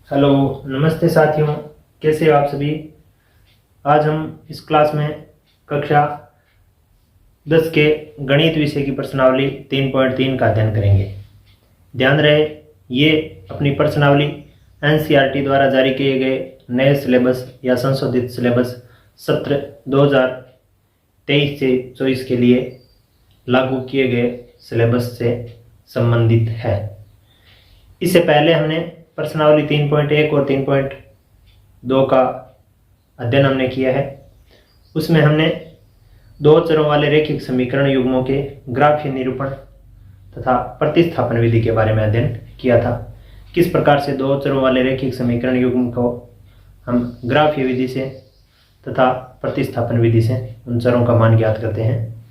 Hello, नमस्ते साथियों। कैसे हो आप सभी। आज हम इस क्लास में कक्षा 10 के गणित विषय की प्रश्नावली 3.3 का अध्ययन करेंगे। ध्यान रहे, ये अपनी प्रश्नावली एनसीईआरटी द्वारा जारी किए गए नए सिलेबस या संशोधित सिलेबस सत्र 2023 से 24 के लिए लागू किए गए सिलेबस से संबंधित है। इससे पहले हमने प्रश्नावली 3.1 और 3.2 का अध्ययन हमने किया है। उसमें हमने दो चरों वाले रैखिक समीकरण युग्मों के ग्राफीय निरूपण तथा प्रतिस्थापन विधि के बारे में अध्ययन किया था। किस प्रकार से दो चरों वाले रैखिक समीकरण युग्म को हम ग्राफीय विधि से तथा प्रतिस्थापन विधि से उन चरों का मान ज्ञात करते हैं।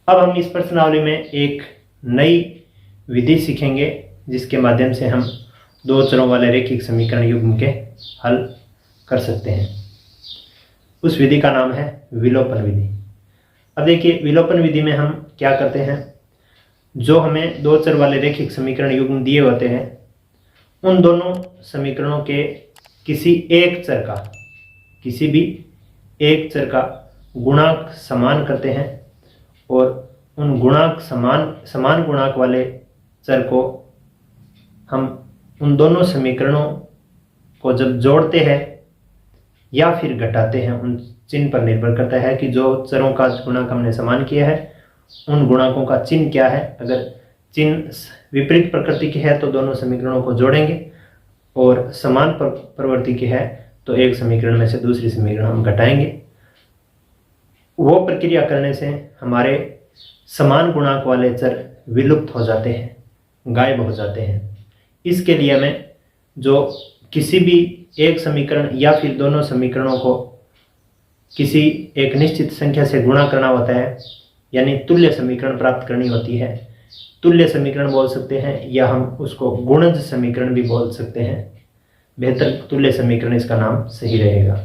अब हम इस प्रश्नावली में एक नई विधि सीखेंगे जिसके माध्यम से हम दो चरों वाले रैखिक समीकरण युग्म के हल कर सकते हैं। उस विधि का नाम है विलोपन विधि। अब देखिए, विलोपन विधि में हम क्या करते हैं, जो हमें दो चर वाले रैखिक समीकरण युग्म दिए होते हैं उन दोनों समीकरणों के किसी भी एक चर का गुणांक समान करते हैं और उन गुणांक समान गुणांक वाले चर को हम उन दोनों समीकरणों को जब जोड़ते हैं या फिर घटाते हैं, उन चिन्ह पर निर्भर करता है कि जो चरों का गुणांक हमने समान किया है उन गुणांकों का चिन्ह क्या है। अगर चिन्ह विपरीत प्रकृति की है तो दोनों समीकरणों को जोड़ेंगे, और समान प्रवृत्ति की है तो एक समीकरण में से दूसरी समीकरण हम घटाएंगे। वो प्रक्रिया करने से हमारे समान गुणांक वाले चर विलुप्त हो जाते हैं, गायब हो जाते हैं। इसके लिए हमें जो किसी भी एक समीकरण या फिर दोनों समीकरणों को किसी एक निश्चित संख्या से गुणा करना होता है, यानी तुल्य समीकरण प्राप्त करनी होती है। तुल्य समीकरण बोल सकते हैं या हम उसको गुणज समीकरण भी बोल सकते हैं। बेहतर तुल्य समीकरण इसका नाम सही रहेगा।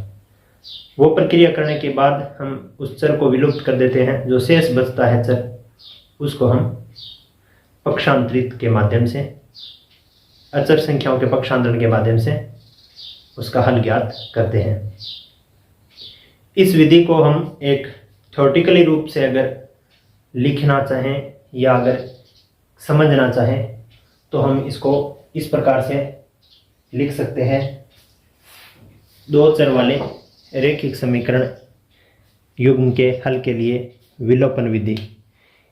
वो प्रक्रिया करने के बाद हम उस चर को विलुप्त कर देते हैं। जो शेष बचता है चर, उसको हम पक्षांतरित के माध्यम से, अचर संख्याओं के पक्षांतरण के माध्यम से उसका हल ज्ञात करते हैं। इस विधि को हम एक थ्योरेटिकली रूप से अगर लिखना चाहें या अगर समझना चाहें तो हम इसको इस प्रकार से लिख सकते हैं। दो चर वाले रैखिक समीकरण युग्म के हल के लिए विलोपन विधि,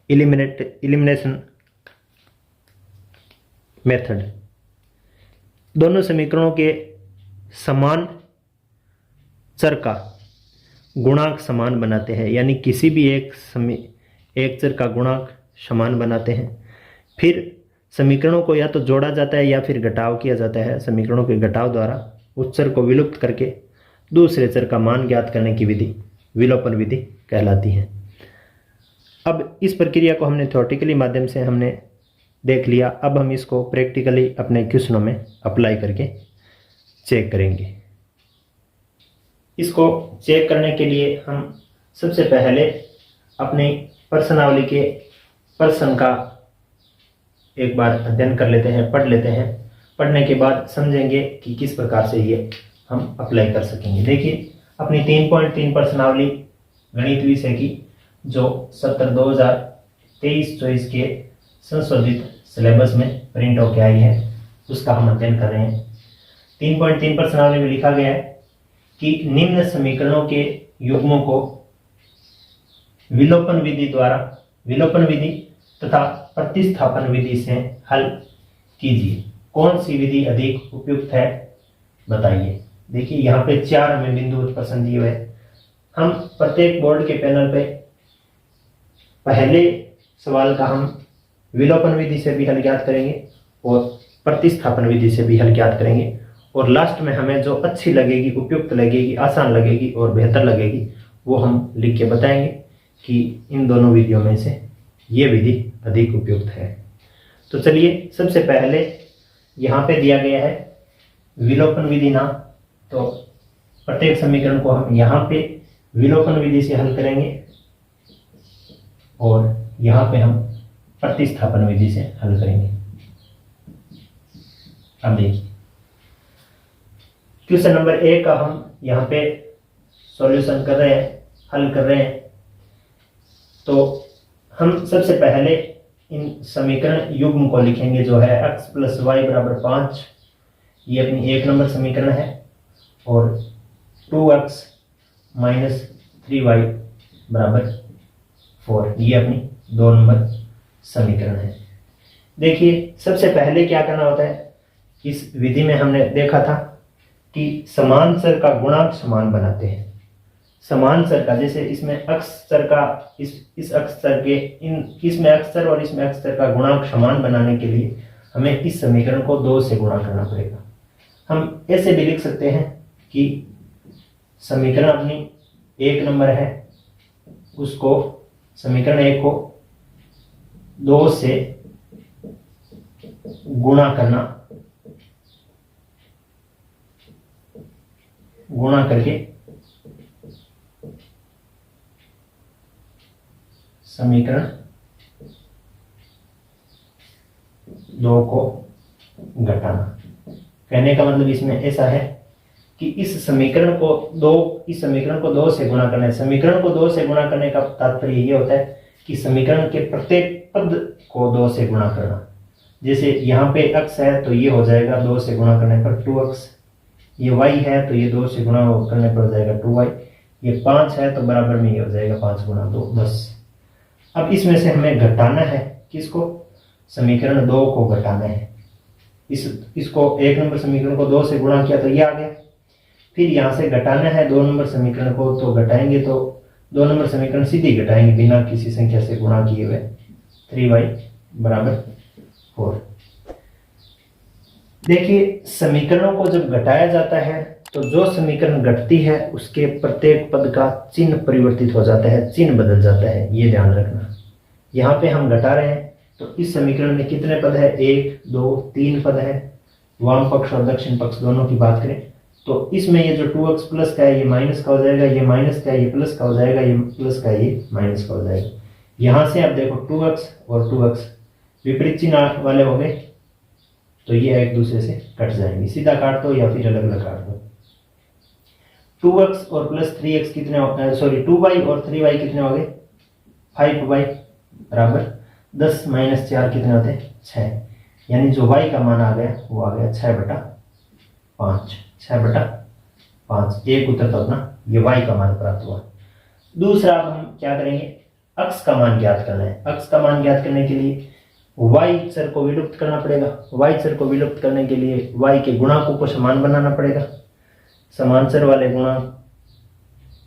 एलिमिनेशन मेथड, दोनों समीकरणों के समान चर का गुणांक समान बनाते हैं, यानी किसी भी एक चर का गुणांक समान बनाते हैं। फिर समीकरणों को या तो जोड़ा जाता है या फिर घटाव किया जाता है। समीकरणों के घटाव द्वारा उस चर को विलुप्त करके दूसरे चर का मान ज्ञात करने की विधि विलोपन विधि कहलाती है। अब इस प्रक्रिया को हमने थ्योरेटिकली माध्यम से हमने देख लिया। अब हम इसको प्रैक्टिकली अपने क्वेश्चनों में अप्लाई करके चेक करेंगे। इसको चेक करने के लिए हम सबसे पहले अपनी प्रश्नावली के प्रश्न का एक बार अध्ययन कर लेते हैं, पढ़ लेते हैं। पढ़ने के बाद समझेंगे कि किस प्रकार से ये हम अप्लाई कर सकेंगे। देखिए, अपनी 3.3 प्रश्नावली गणित विषय की जो सत्र 2023-24 के संशोधित सिलेबस में प्रिंट होकर आई है उसका हम अध्ययन कर रहे हैं। 3.3 प्रश्नावली में लिखा गया है कि निम्न समीकरणों के युग्मों को विलोपन विधि तथा प्रतिस्थापन विधि से हल कीजिए। कौन सी विधि अधिक उपयुक्त है, बताइए। देखिए, यहाँ पे 4 हमें बिंदु प्रश्न दिए हुए। हम प्रत्येक बोर्ड के पैनल पे पहले सवाल का हम विलोपन विधि से भी हल ज्ञात करेंगे और प्रतिस्थापन विधि से भी हल ज्ञात करेंगे, और लास्ट में हमें जो अच्छी लगेगी, उपयुक्त लगेगी, आसान लगेगी और बेहतर लगेगी वो हम लिख के बताएंगे कि इन दोनों विधियों में से ये विधि अधिक उपयुक्त है। तो चलिए, सबसे पहले यहाँ पे दिया गया है विलोपन विधि ना, तो प्रत्येक समीकरण को हम यहाँ पे विलोपन विधि से हल करेंगे और यहाँ पे हम प्रतिस्थापन विधि से हल करेंगे। अब देखिए, क्वेश्चन नंबर 1 का हम यहाँ पे सॉल्यूशन कर रहे हैं, हल कर रहे हैं। तो हम सबसे पहले इन समीकरण युग्म को लिखेंगे जो है x + y = 5, ये अपनी 1 नंबर समीकरण है, और 2x - 3y = 4, ये अपनी 2 नंबर समीकरण है। देखिए सबसे पहले क्या करना होता है, इस विधि में हमने देखा था कि समान चर का गुणांक समान बनाते हैं। समान चर का, जैसे इसमें अक्ष चर का इस अक्ष चर के इसमें अक्ष चर और इसमें अक्ष चर का गुणांक समान बनाने के लिए हमें इस समीकरण को 2 से गुणा करना पड़ेगा। हम ऐसे भी लिख सकते हैं कि समीकरण अपनी 1 नंबर है, उसको समीकरण 1 को 2 से गुणा करके समीकरण 2 को घटाना। कहने का मतलब इसमें ऐसा है कि इस समीकरण को 2 से गुणा करना है। समीकरण को 2 से गुणा करने का तात्पर्य ये होता है कि समीकरण के प्रत्येक पद को 2 से गुणा करना। जैसे यहाँ पे x है तो ये हो जाएगा 2 से गुणा करने पर 2x, ये y है तो ये 2 से गुणा करने पर हो जाएगा 2y, ये 5 है तो बराबर में ये हो जाएगा 5 × 2 10। अब इसमें से हमें घटाना है, किसको? समीकरण 2 को घटाना है। इसको 1 नंबर समीकरण को 2 से गुणा किया तो ये आ गया। फिर यहाँ से घटाना है 2 नंबर समीकरण को, तो घटाएंगे तो 2 नंबर समीकरण सीधी घटाएंगे बिना किसी संख्या से गुणा किए हुए, 3y = 4। देखिए समीकरणों को जब घटाया जाता है तो जो समीकरण घटती है उसके प्रत्येक पद का चिन्ह परिवर्तित हो जाता है, चिन्ह बदल जाता है, ये ध्यान रखना। यहाँ पे हम घटा रहे हैं तो इस समीकरण में कितने पद है? 1 2 3 पद है। वाम पक्ष और दक्षिण पक्ष दोनों की बात करें तो इसमें ये जो 2x प्लस का है ये माइनस का हो जाएगा, ये माइनस का है ये प्लस का हो जाएगा, ये प्लस का है ये माइनस का हो जाएगा। यहाँ से आप देखो 2x और 2x विपरीत चिन्ह वाले हो गए तो ये एक दूसरे से कट जाएंगे, सीधा काट दो या फिर अलग अलग काट दो। 2x और प्लस 3x कितने 2y और 3y कितने हो गए? 5y = 10 - 4 कितने होते हैं? 6। यानी जो y का मान आ गया वो आ गया 6/5। 6/5 एक उत्तर तो अपना ये y का मान प्राप्त हुआ। दूसरा अब हम क्या करेंगे, अक्ष का मान ज्ञात करना है। अक्ष का मान ज्ञात करने के लिए y चर को विलुप्त करना पड़ेगा। y चर को विलुप्त करने के लिए y के गुणांकों को समान बनाना पड़ेगा। समान चर वाले गुणांक,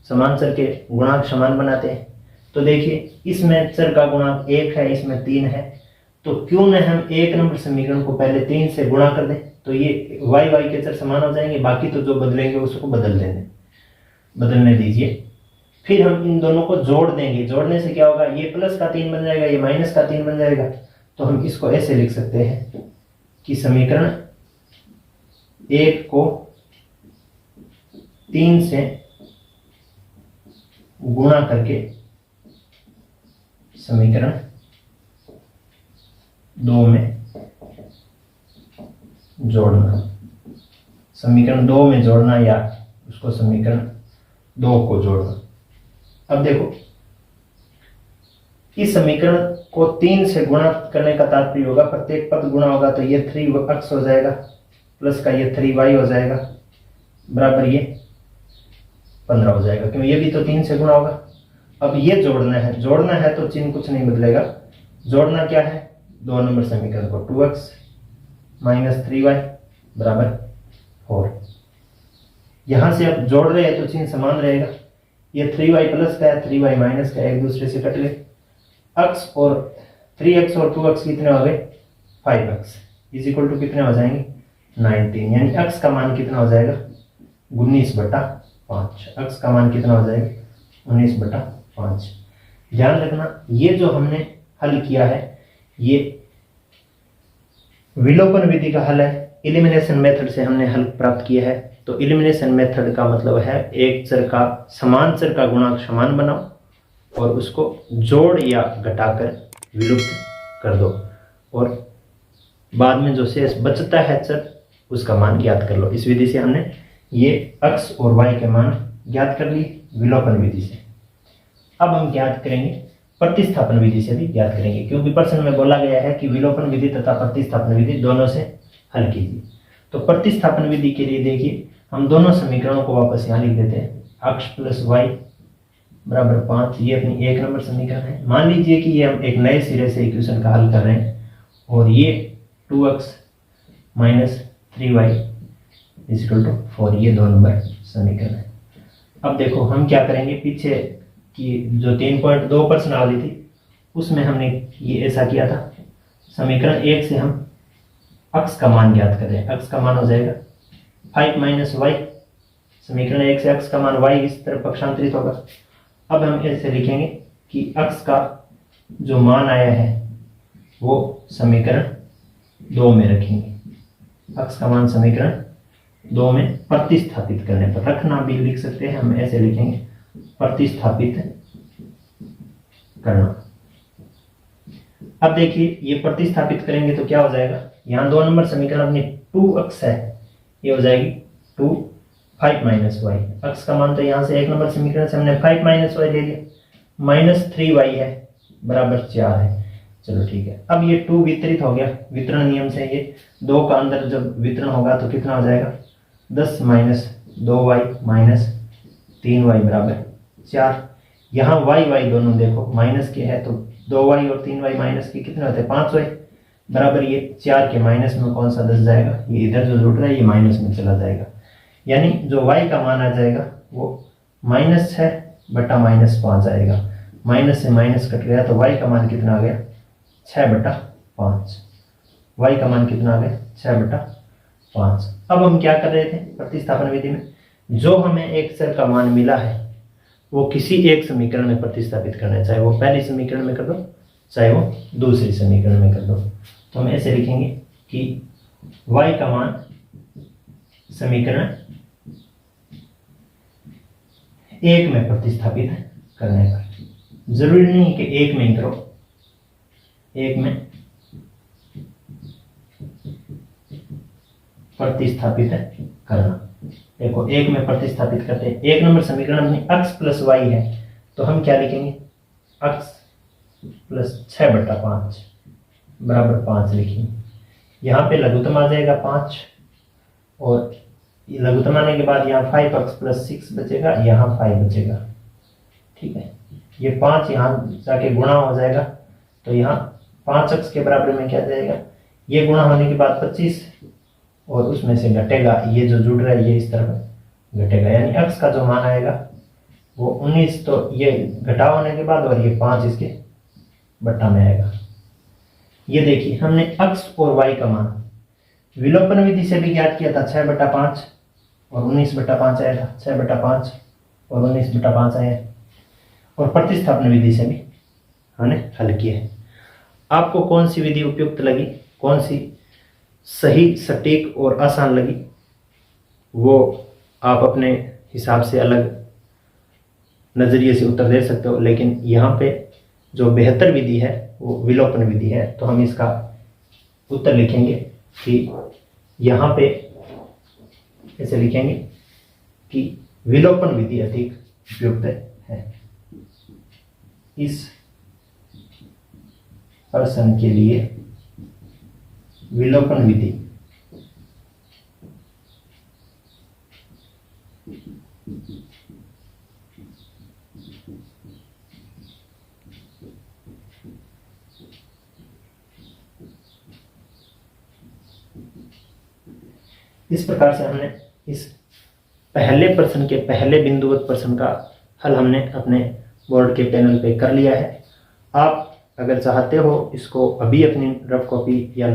समान चर के गुणांक समान बनाते हैं। तो देखिए इसमें चर का गुणांक 1 है, इसमें 3 है, तो क्यों न हम 1 नंबर समीकरण को पहले 3 से गुणा कर दें, तो ये y के चर समान हो जाएंगे, बाकी तो जो बदलेंगे उसको बदलने दीजिए। फिर हम इन दोनों को जोड़ देंगे। जोड़ने से क्या होगा, ये प्लस का 3 बन जाएगा, ये माइनस का 3 बन जाएगा। तो हम इसको ऐसे लिख सकते हैं कि समीकरण 1 को 3 से गुणा करके समीकरण 2 में जोड़ना। समीकरण 2 में जोड़ना या उसको समीकरण 2 को जोड़ना। अब देखो इस समीकरण को 3 से गुणा करने का तात्पर्य होगा, प्रत्येक पद गुणा होगा तो ये 3x हो जाएगा, प्लस का ये 3y हो जाएगा, बराबर ये 15 हो जाएगा, क्योंकि ये भी तो 3 से गुणा होगा। अब ये जोड़ना है तो चिन्ह कुछ नहीं बदलेगा। जोड़ना क्या है, 2 नंबर समीकरण को 2x - 3y = 4। यहां से अब जोड़ रहे हैं तो चिन्ह समान रहेगा। ये 3y प्लस का है, 3y माइनस का, एक दूसरे से कट गए। x और 3x और 2x कितने हो गए? 5x = कितने हो जाएंगे? 19। यानी x का मान कितना हो जाएगा? 19/5। x का मान कितना हो जाएगा? 19/5। ध्यान रखना ये जो हमने हल किया है ये विलोपन विधि का हल है, एलिमिनेशन मेथड से हमने हल प्राप्त किया है। तो एलिमिनेशन मेथड का मतलब है एक चर का समान चर का गुणांक समान बनाओ और उसको जोड़ या घटाकर विलुप्त कर दो और बाद में जो शेष बचता है चर उसका मान ज्ञात कर लो। इस विधि से हमने ये x और y के मान ज्ञात कर लिए विलोपन विधि से। अब हम ज्ञात करेंगे प्रतिस्थापन विधि से भी ज्ञात करेंगे, क्योंकि प्रश्न में बोला गया है कि विलोपन विधि तथा प्रतिस्थापन विधि दोनों से हल कीजिए। तो प्रतिस्थापन विधि के लिए देखिए, हम दोनों समीकरणों को वापस यहाँ लिख देते हैं। x प्लस वाई बराबर 5, ये अपनी 1 नंबर समीकरण है। मान लीजिए कि ये हम एक नए सिरे से इक्वेशन का हल कर रहे हैं और ये 2x minus 3y equal to 4, ये 2 नंबर समीकरण है। अब देखो हम क्या करेंगे, पीछे की जो 3.2 प्रश्नावली थी उसमें हमने ये ऐसा किया था। समीकरण 1 से हम x का मान ज्ञात कर रहे हैं। x का मान हो जाएगा 5 माइनस वाई। समीकरण 1 से x का मान y इस तरफ पक्षांतरित होगा। अब हम ऐसे लिखेंगे कि x का जो मान आया है वो समीकरण 2 में रखेंगे। x का मान समीकरण 2 में प्रतिस्थापित करने पर, रखना भी लिख सकते हैं, हम ऐसे लिखेंगे प्रतिस्थापित करना। अब देखिए ये प्रतिस्थापित करेंगे तो क्या हो जाएगा, यहाँ 2 नंबर समीकरण अपनी 2x है, ये हो जाएगी 2 5 माइनस वाई। x का मान तो यहाँ से 1 नंबर समीकरण से हमने 5 माइनस वाई ले लिया, माइनस 3y है बराबर 4 है। चलो ठीक है। अब ये 2 वितरित हो गया, वितरण नियम से ये 2 का अंदर जब वितरण होगा तो कितना हो जाएगा, 10 माइनस 2y माइनस 3y बराबर 4। यहाँ y दोनों देखो माइनस के है तो 2y और 3y माइनस के कितने होते हैं, 5y बराबर ये 4 के माइनस में कौन सा 10 जाएगा, ये इधर जो जुड़ रहा है ये माइनस में चला जाएगा। यानी जो y का मान आ जाएगा वो माइनस 6 बटा माइनस 5 आएगा। माइनस से माइनस कट गया तो y का मान कितना आ गया, 6 बटा 5। y का मान कितना आ गया, 6 बटा 5। अब हम क्या कर रहे थे प्रतिस्थापन विधि में, जो हमें एक चर का मान मिला है वो किसी एक समीकरण में प्रतिस्थापित करना है, चाहे वो पहली समीकरण में कर दो चाहे वो दूसरी समीकरण में कर दो। तो हम ऐसे लिखेंगे कि y का मान समीकरण 1 में प्रतिस्थापित करने पर, जरूरी नहीं कि 1 में ही करो, 1 में प्रतिस्थापित करना। देखो 1 में प्रतिस्थापित करते हैं, 1 नंबर समीकरण अपनी x प्लस वाई है तो हम क्या लिखेंगे, x प्लस 6 बटा 5 बराबर 5 लिखेंगे। यहाँ पे लघुत्तम आ जाएगा 5 और लघुत्तम आने के बाद यहाँ 5x प्लस 6 बचेगा, यहाँ 5 बचेगा। ठीक है, ये 5 यहाँ जाके गुणा हो जाएगा तो यहाँ 5x के बराबर में क्या जाएगा, ये गुणा होने के बाद 25 और उसमें से घटेगा, ये जो जुड़ रहा है ये इस तरफ घटेगा, यानी x का जो मान आएगा वो 19, तो ये घटा होने के बाद और ये 5 इसके बट्टा में आएगा। ये देखिए हमने x और y का मान विलोपन विधि से भी ज्ञात किया था, 6 बटा 5 और 19 बटा 5 आया था, 6 बटा 5 और 19 बटा 5 आया, और प्रतिस्थापन विधि से भी हमने हल किया है। आपको कौन सी विधि उपयुक्त लगी, कौन सी सही सटीक और आसान लगी, वो आप अपने हिसाब से अलग नज़रिए से उत्तर दे सकते हो, लेकिन यहाँ पे जो बेहतर विधि है वो विलोपन विधि है। तो हम इसका उत्तर लिखेंगे कि यहाँ पे ऐसे लिखेंगे कि विलोपन विधि अधिक उपयुक्त है। इस प्रश्न के लिए विलोपन विधि इस प्रकार से हमने इस पहले प्रश्न के पहले बिंदुवत प्रश्न का हल हमने अपने बोर्ड के पैनल पे कर लिया है। आप अगर चाहते हो इसको अभी अपनी रफ कॉपी या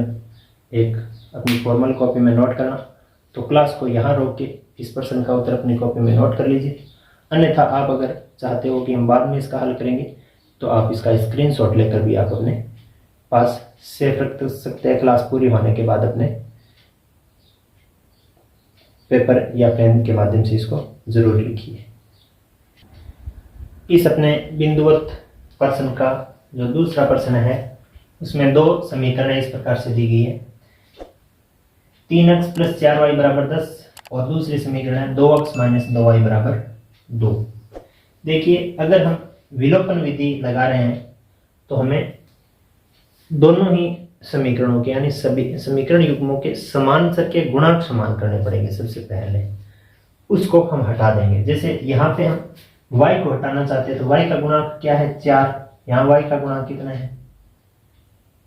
एक अपनी फॉर्मल कॉपी में नोट करना, तो क्लास को यहाँ रोक के इस प्रश्न का उत्तर अपनी कॉपी में नोट कर लीजिए। अन्यथा आप अगर चाहते हो कि हम बाद में इसका हल करेंगे तो आप इसका स्क्रीनशॉट लेकर भी आप अपने पास सेव रख सकते हैं। क्लास पूरी होने के बाद अपने पेपर या पेन के माध्यम से इसको जरूर लिखिए। इस अपने बिंदुवत प्रश्न का जो दूसरा प्रश्न है उसमें 2 समीकरण इस प्रकार से दी गई है। 3x प्लस 4y बराबर 10 और दूसरी समीकरण है 2x माइनस 2y बराबर 2। देखिए अगर हम विलोपन विधि लगा रहे हैं तो हमें दोनों ही समीकरणों के यानी सभी समीकरण युग्मों के समान चर के गुणांक समान करने पड़ेंगे। सबसे पहले उसको हम हटा देंगे। जैसे यहाँ पे हम y को हटाना चाहते हैं तो y का गुणांक क्या है 4, यहाँ y का गुणांक कितना है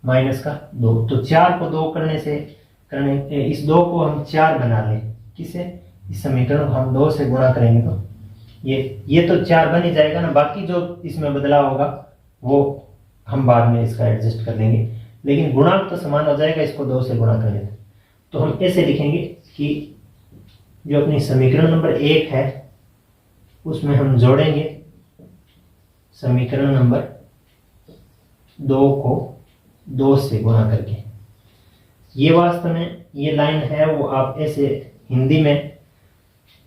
माइनस का 2। तो 4 को 2 करने इस 2 को हम 4 बना लें, किसे इस समीकरण को हम 2 से गुणा करेंगे तो ये तो 4 बन ही जाएगा ना। बाकी जो इसमें बदलाव होगा वो हम बाद में इसका एडजस्ट कर लेंगे, लेकिन गुणांक तो समान हो जाएगा इसको 2 से गुणा करेंगे। तो हम ऐसे लिखेंगे कि जो अपनी समीकरण नंबर 1 है उसमें हम जोड़ेंगे समीकरण नंबर 2 को 2 से गुणा करके। ये वास्तव में ये लाइन है वो आप ऐसे हिंदी में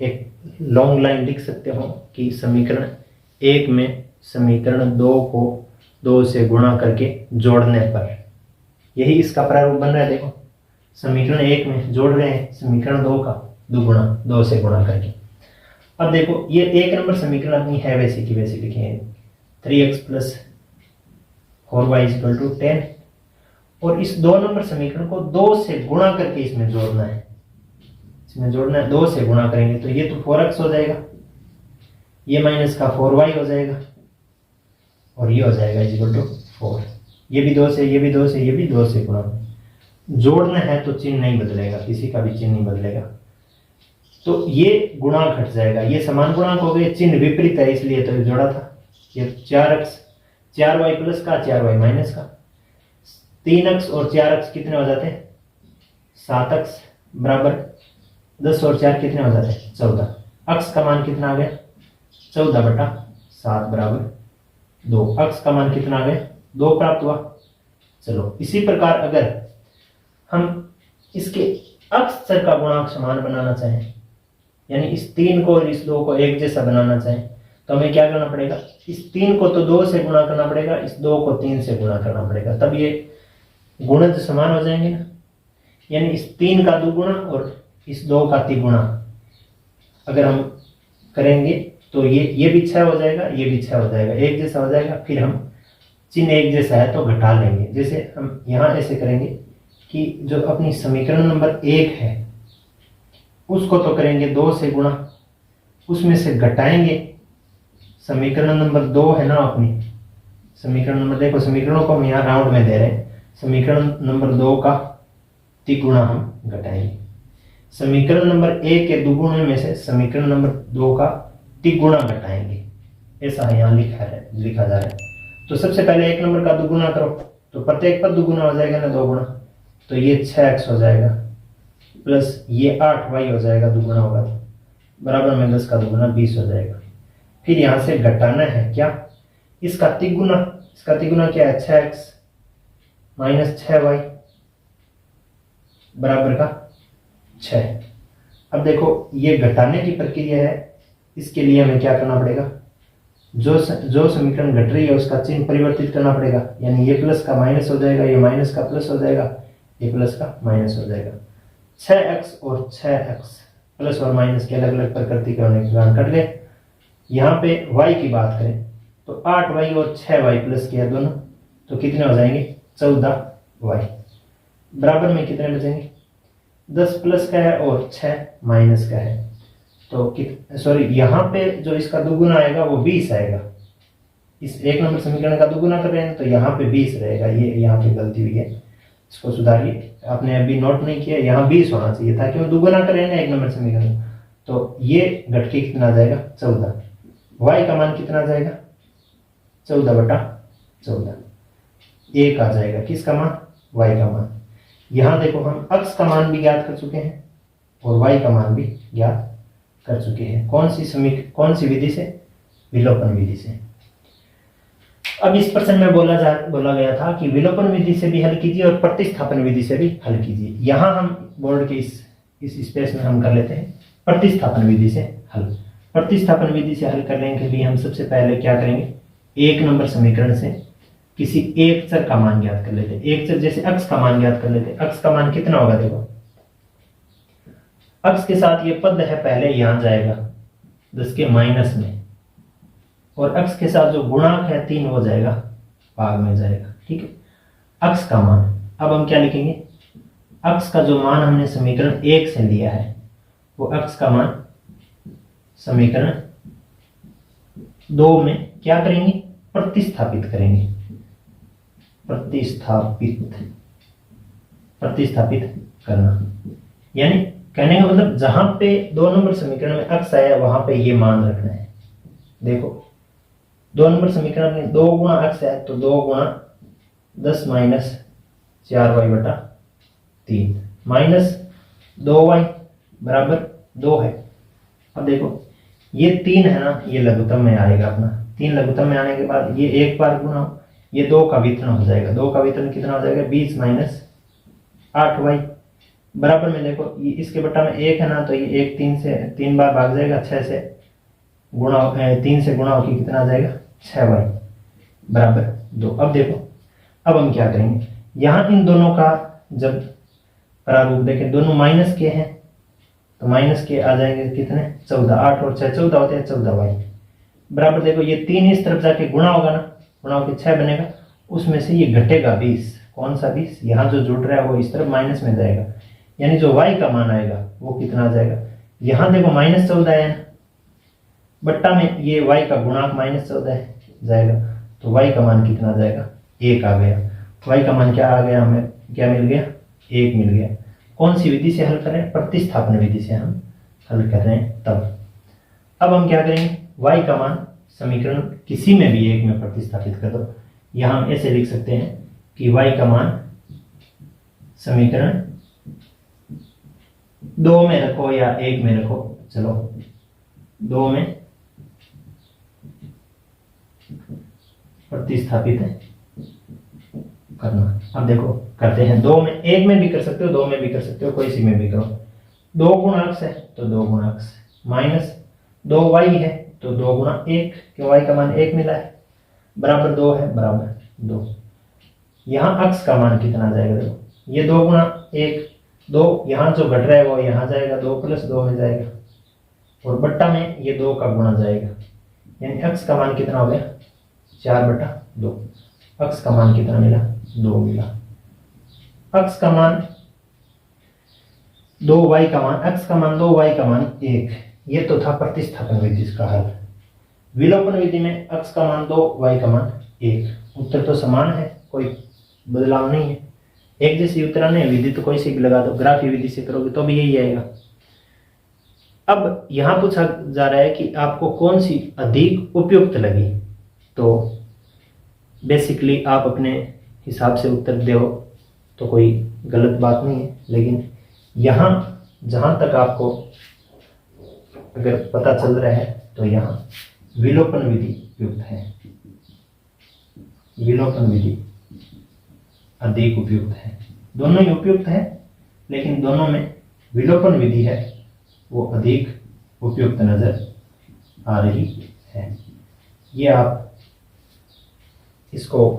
एक लॉन्ग लाइन लिख सकते हो कि समीकरण 1 में समीकरण 2 को 2 से गुणा करके जोड़ने पर, यही इसका प्रारूप बन रहा है। देखो समीकरण 1 में जोड़ रहे हैं समीकरण 2 का दुगुना 2 से गुणा करके। अब देखो ये 1 नंबर समीकरण अपनी है वैसे की वैसे लिखेंगे 3x plus 4y equal to 10, और इस 2 नंबर समीकरण को 2 से गुणा करके इसमें जोड़ना है। इसमें जोड़ना है 2 से गुणा करेंगे तो ये तो 4x हो जाएगा, ये माइनस का 4y हो जाएगा और ये हो जाएगा इक्वल टू 4। ये भी 2 से, ये भी 2 से, ये भी 2 से गुणा। जोड़ना है तो चिन्ह नहीं बदलेगा, किसी का भी चिन्ह नहीं बदलेगा। तो ये गुणांक हट जाएगा, ये समान गुणांक हो गए, चिन्ह विपरीत है इसलिए तो जोड़ा था। ये 4y प्लस का 4y माइनस का, 3x और 4x कितने हो जाते हैं 7x बराबर 10 और 4 कितने हो जाते हैं 14। x का मान कितना आ गया 14/7 बराबर 2। x का मान कितना आ गया 2 प्राप्त हुआ। चलो इसी प्रकार अगर हम इसके x चर का गुणांक समान बनाना चाहें, यानी इस 3 को और इस 2 को एक जैसा बनाना चाहें, तो हमें क्या करना पड़ेगा, इस 3 को तो 2 से गुणा करना पड़ेगा, इस 2 को 3 से गुणा करना पड़ेगा, तब ये गुणज समान हो जाएंगे ना। यानी इस 3 का दुगुना और इस 2 का तिगुना अगर हम करेंगे तो ये भी 6 हो जाएगा, ये भी 6 हो जाएगा, एक जैसा हो जाएगा। फिर हम चिन्ह एक जैसा है तो घटा लेंगे। जैसे हम यहाँ ऐसे करेंगे कि जो अपनी समीकरण नंबर 1 है उसको तो करेंगे 2 से गुणा, उसमें से घटाएंगे समीकरण नंबर 2 है ना अपनी समीकरण नंबर, देखो समीकरणों को हम यहाँ राउंड में दे रहे हैं, समीकरण नंबर 2 का तिगुना हम घटाएंगे। समीकरण नंबर 1 के दुगुणे में से समीकरण नंबर 2 का तिगुना घटाएंगे, ऐसा यहाँ लिखा जा रहा है। तो सबसे पहले 1 नंबर का दुगुना करो तो प्रत्येक पद दुगुना हो जाएगा ना 2 गुना, तो ये 6x हो जाएगा प्लस ये 8y हो जाएगा दुगुना होगा तो बराबर में 10 का दुगुना 20 हो जाएगा। फिर यहाँ से घटाना है क्या इसका तिगुना, इसका तिगुना क्या है 6x माइनस 6y बराबर का 6। अब देखो ये घटाने की प्रक्रिया है, इसके लिए हमें क्या करना पड़ेगा, जो समीकरण घट रही है उसका चिन्ह परिवर्तित करना पड़ेगा। यानी ये प्लस का माइनस हो जाएगा, ये माइनस का प्लस हो जाएगा, ये प्लस का माइनस हो जाएगा। 6x और 6x प्लस और माइनस के अलग अलग प्रकृति के होने के कारण कट गए। यहाँ पे y की बात करें तो 8y और 6y प्लस किया दोनों तो कितने हो जाएंगे 14y बराबर में कितने बचेंगे 10 प्लस का है और 6 माइनस का है। तो सॉरी यहाँ पे जो इसका दुगुना आएगा वो 20 आएगा। इस 1 नंबर समीकरण का दुगुना कर रहे हैं तो यहाँ पे 20 रहेगा, ये यहाँ पे गलती हुई है, इसको सुधारिए। आपने अभी नोट नहीं किया, यहाँ 20 होना चाहिए था क्यों दुगुना कर रहे हैं ना 1 नंबर समीकरण। तो ये घट के कितना आ जाएगा 14, y का मान कितना आ जाएगा 14/14, 1 आ जाएगा किसका मान y का मान। यहाँ देखो हम x का मान भी ज्ञात कर चुके हैं और y का मान भी ज्ञात कर चुके हैं। कौन सी विधि से, विलोपन विधि से। अब इस प्रश्न में बोला गया था कि विलोपन विधि से भी हल कीजिए और प्रतिस्थापन विधि से भी हल कीजिए। यहाँ हम बोर्ड के इस स्पेस में हम कर लेते हैं प्रतिस्थापन विधि से हल। प्रतिस्थापन विधि से हल करने के लिए हम सबसे पहले क्या करेंगे, 1 नंबर समीकरण से किसी एक चर का मान ज्ञात कर लेते हैं। एक चर जैसे x का मान ज्ञात कर लेते हैं। x का मान कितना होगा, देखो अक्स के साथ ये पद है पहले यहाँ जाएगा 10 के माइनस में, और अक्स के साथ जो गुणांक है 3 हो जाएगा भाग में जाएगा। ठीक है, अक्स का मान अब हम क्या लिखेंगे, अक्स का जो मान हमने समीकरण 1 से लिया है वो अक्स का मान समीकरण 2 में क्या करेंगे, प्रतिस्थापित करेंगे। प्रतिस्थापित करना यानी कहने का मतलब जहां पे 2 नंबर समीकरण में अक्स आया वहां पे ये मान रखना है। देखो 2 नंबर समीकरण में 2 गुणा अक्स है तो 2 गुणा 10 माइनस 4y बटा 3 माइनस 2y बराबर 2 है। अब देखो ये 3 है ना, ये लघुत्तम में आएगा अपना, 3 लघुत्तम में आने के बाद ये एक बार गुणा, ये 2 का वितरण हो जाएगा। 2 का वितरण कितना हो जाएगा, 20 माइनस 8y बराबर में देखो ये इसके बटा में 1 है ना, तो ये 1 3 से 3 बार भाग जाएगा, 6 से गुणा 3 से गुणा होकर कितना आ जाएगा 6y बराबर 2। अब देखो अब हम क्या करेंगे, यहाँ इन दोनों का जब प्रारूप देखें दोनों माइनस के हैं तो माइनस के आ जाएंगे कितने 14, 8 और 6 14 होते हैं, 14y बराबर देखो ये 3 इस तरफ जाके गुणा होगा ना, गुणा होकर 6 बनेगा, उसमें से ये घटेगा 20। कौन सा 20, यहाँ जो जुड़ रहा है वो इस तरफ माइनस में जाएगा, यानी जो y का मान आएगा वो कितना आ जाएगा, यहाँ देखो माइनस 14 है बट्टा में ये y का गुणांक माइनस 14 जाएगा, तो y का मान कितना आ जाएगा 1 आ गया। y का मान क्या आ गया, हमें क्या मिल गया 1 मिल गया। कौन सी विधि से हल कर रहे हैं, प्रतिस्थापन विधि से हम हल कर रहे हैं। तब अब हम क्या करेंगे, y का मान समीकरण किसी में भी एक में प्रतिस्थापित कर दो। यहाँ हम ऐसे लिख सकते हैं कि y का मान समीकरण 2 में रखो या 1 में रखो, चलो 2 में प्रतिस्थापित करना। अब देखो करते हैं, 2 में 1 में भी कर सकते हो, 2 में भी कर सकते हो, कोई सी में भी करो। 2 गुणा अक्स है तो 2 गुणा अक्स माइनस 2y है तो 2 गुणा 1, क्यों y का मान 1 मिला है बराबर 2 है बराबर 2। यहाँ अक्स का मान कितना जाएगा, देखो ये 2 गुणा 1 2, यहाँ जो घट रहा है वो यहाँ जाएगा, 2 प्लस 2 में जाएगा, और बट्टा में ये 2 का गुणा जाएगा, यानी अक्स का मान कितना हो गया 4 बटा 2। अक्स का मान कितना मिला 2 मिला। अक्स का मान 2y का मान, अक्स का मान 2y का मान 1, ये तो था प्रतिस्थापन विधि का हल। विलोपन विधि में अक्स का मान 2y का मान 1, उत्तर तो समान है, कोई बदलाव नहीं है, एक जैसी उत्तर आने, विधि तो कोई सी भी लगा दो, ग्राफी विधि से करोगे तो भी यही आएगा। अब यहां पूछा जा रहा है कि आपको कौन सी अधिक उपयुक्त लगी, तो बेसिकली आप अपने हिसाब से उत्तर दो तो कोई गलत बात नहीं है, लेकिन यहाँ जहां तक आपको अगर पता चल रहा है तो यहाँ विलोपन विधि उपयुक्त है, विलोपन विधि अधिक उपयुक्त है। दोनों ही उपयुक्त है लेकिन दोनों में विलोपन विधि है वो अधिक उपयुक्त नजर आ रही है। ये आप इसको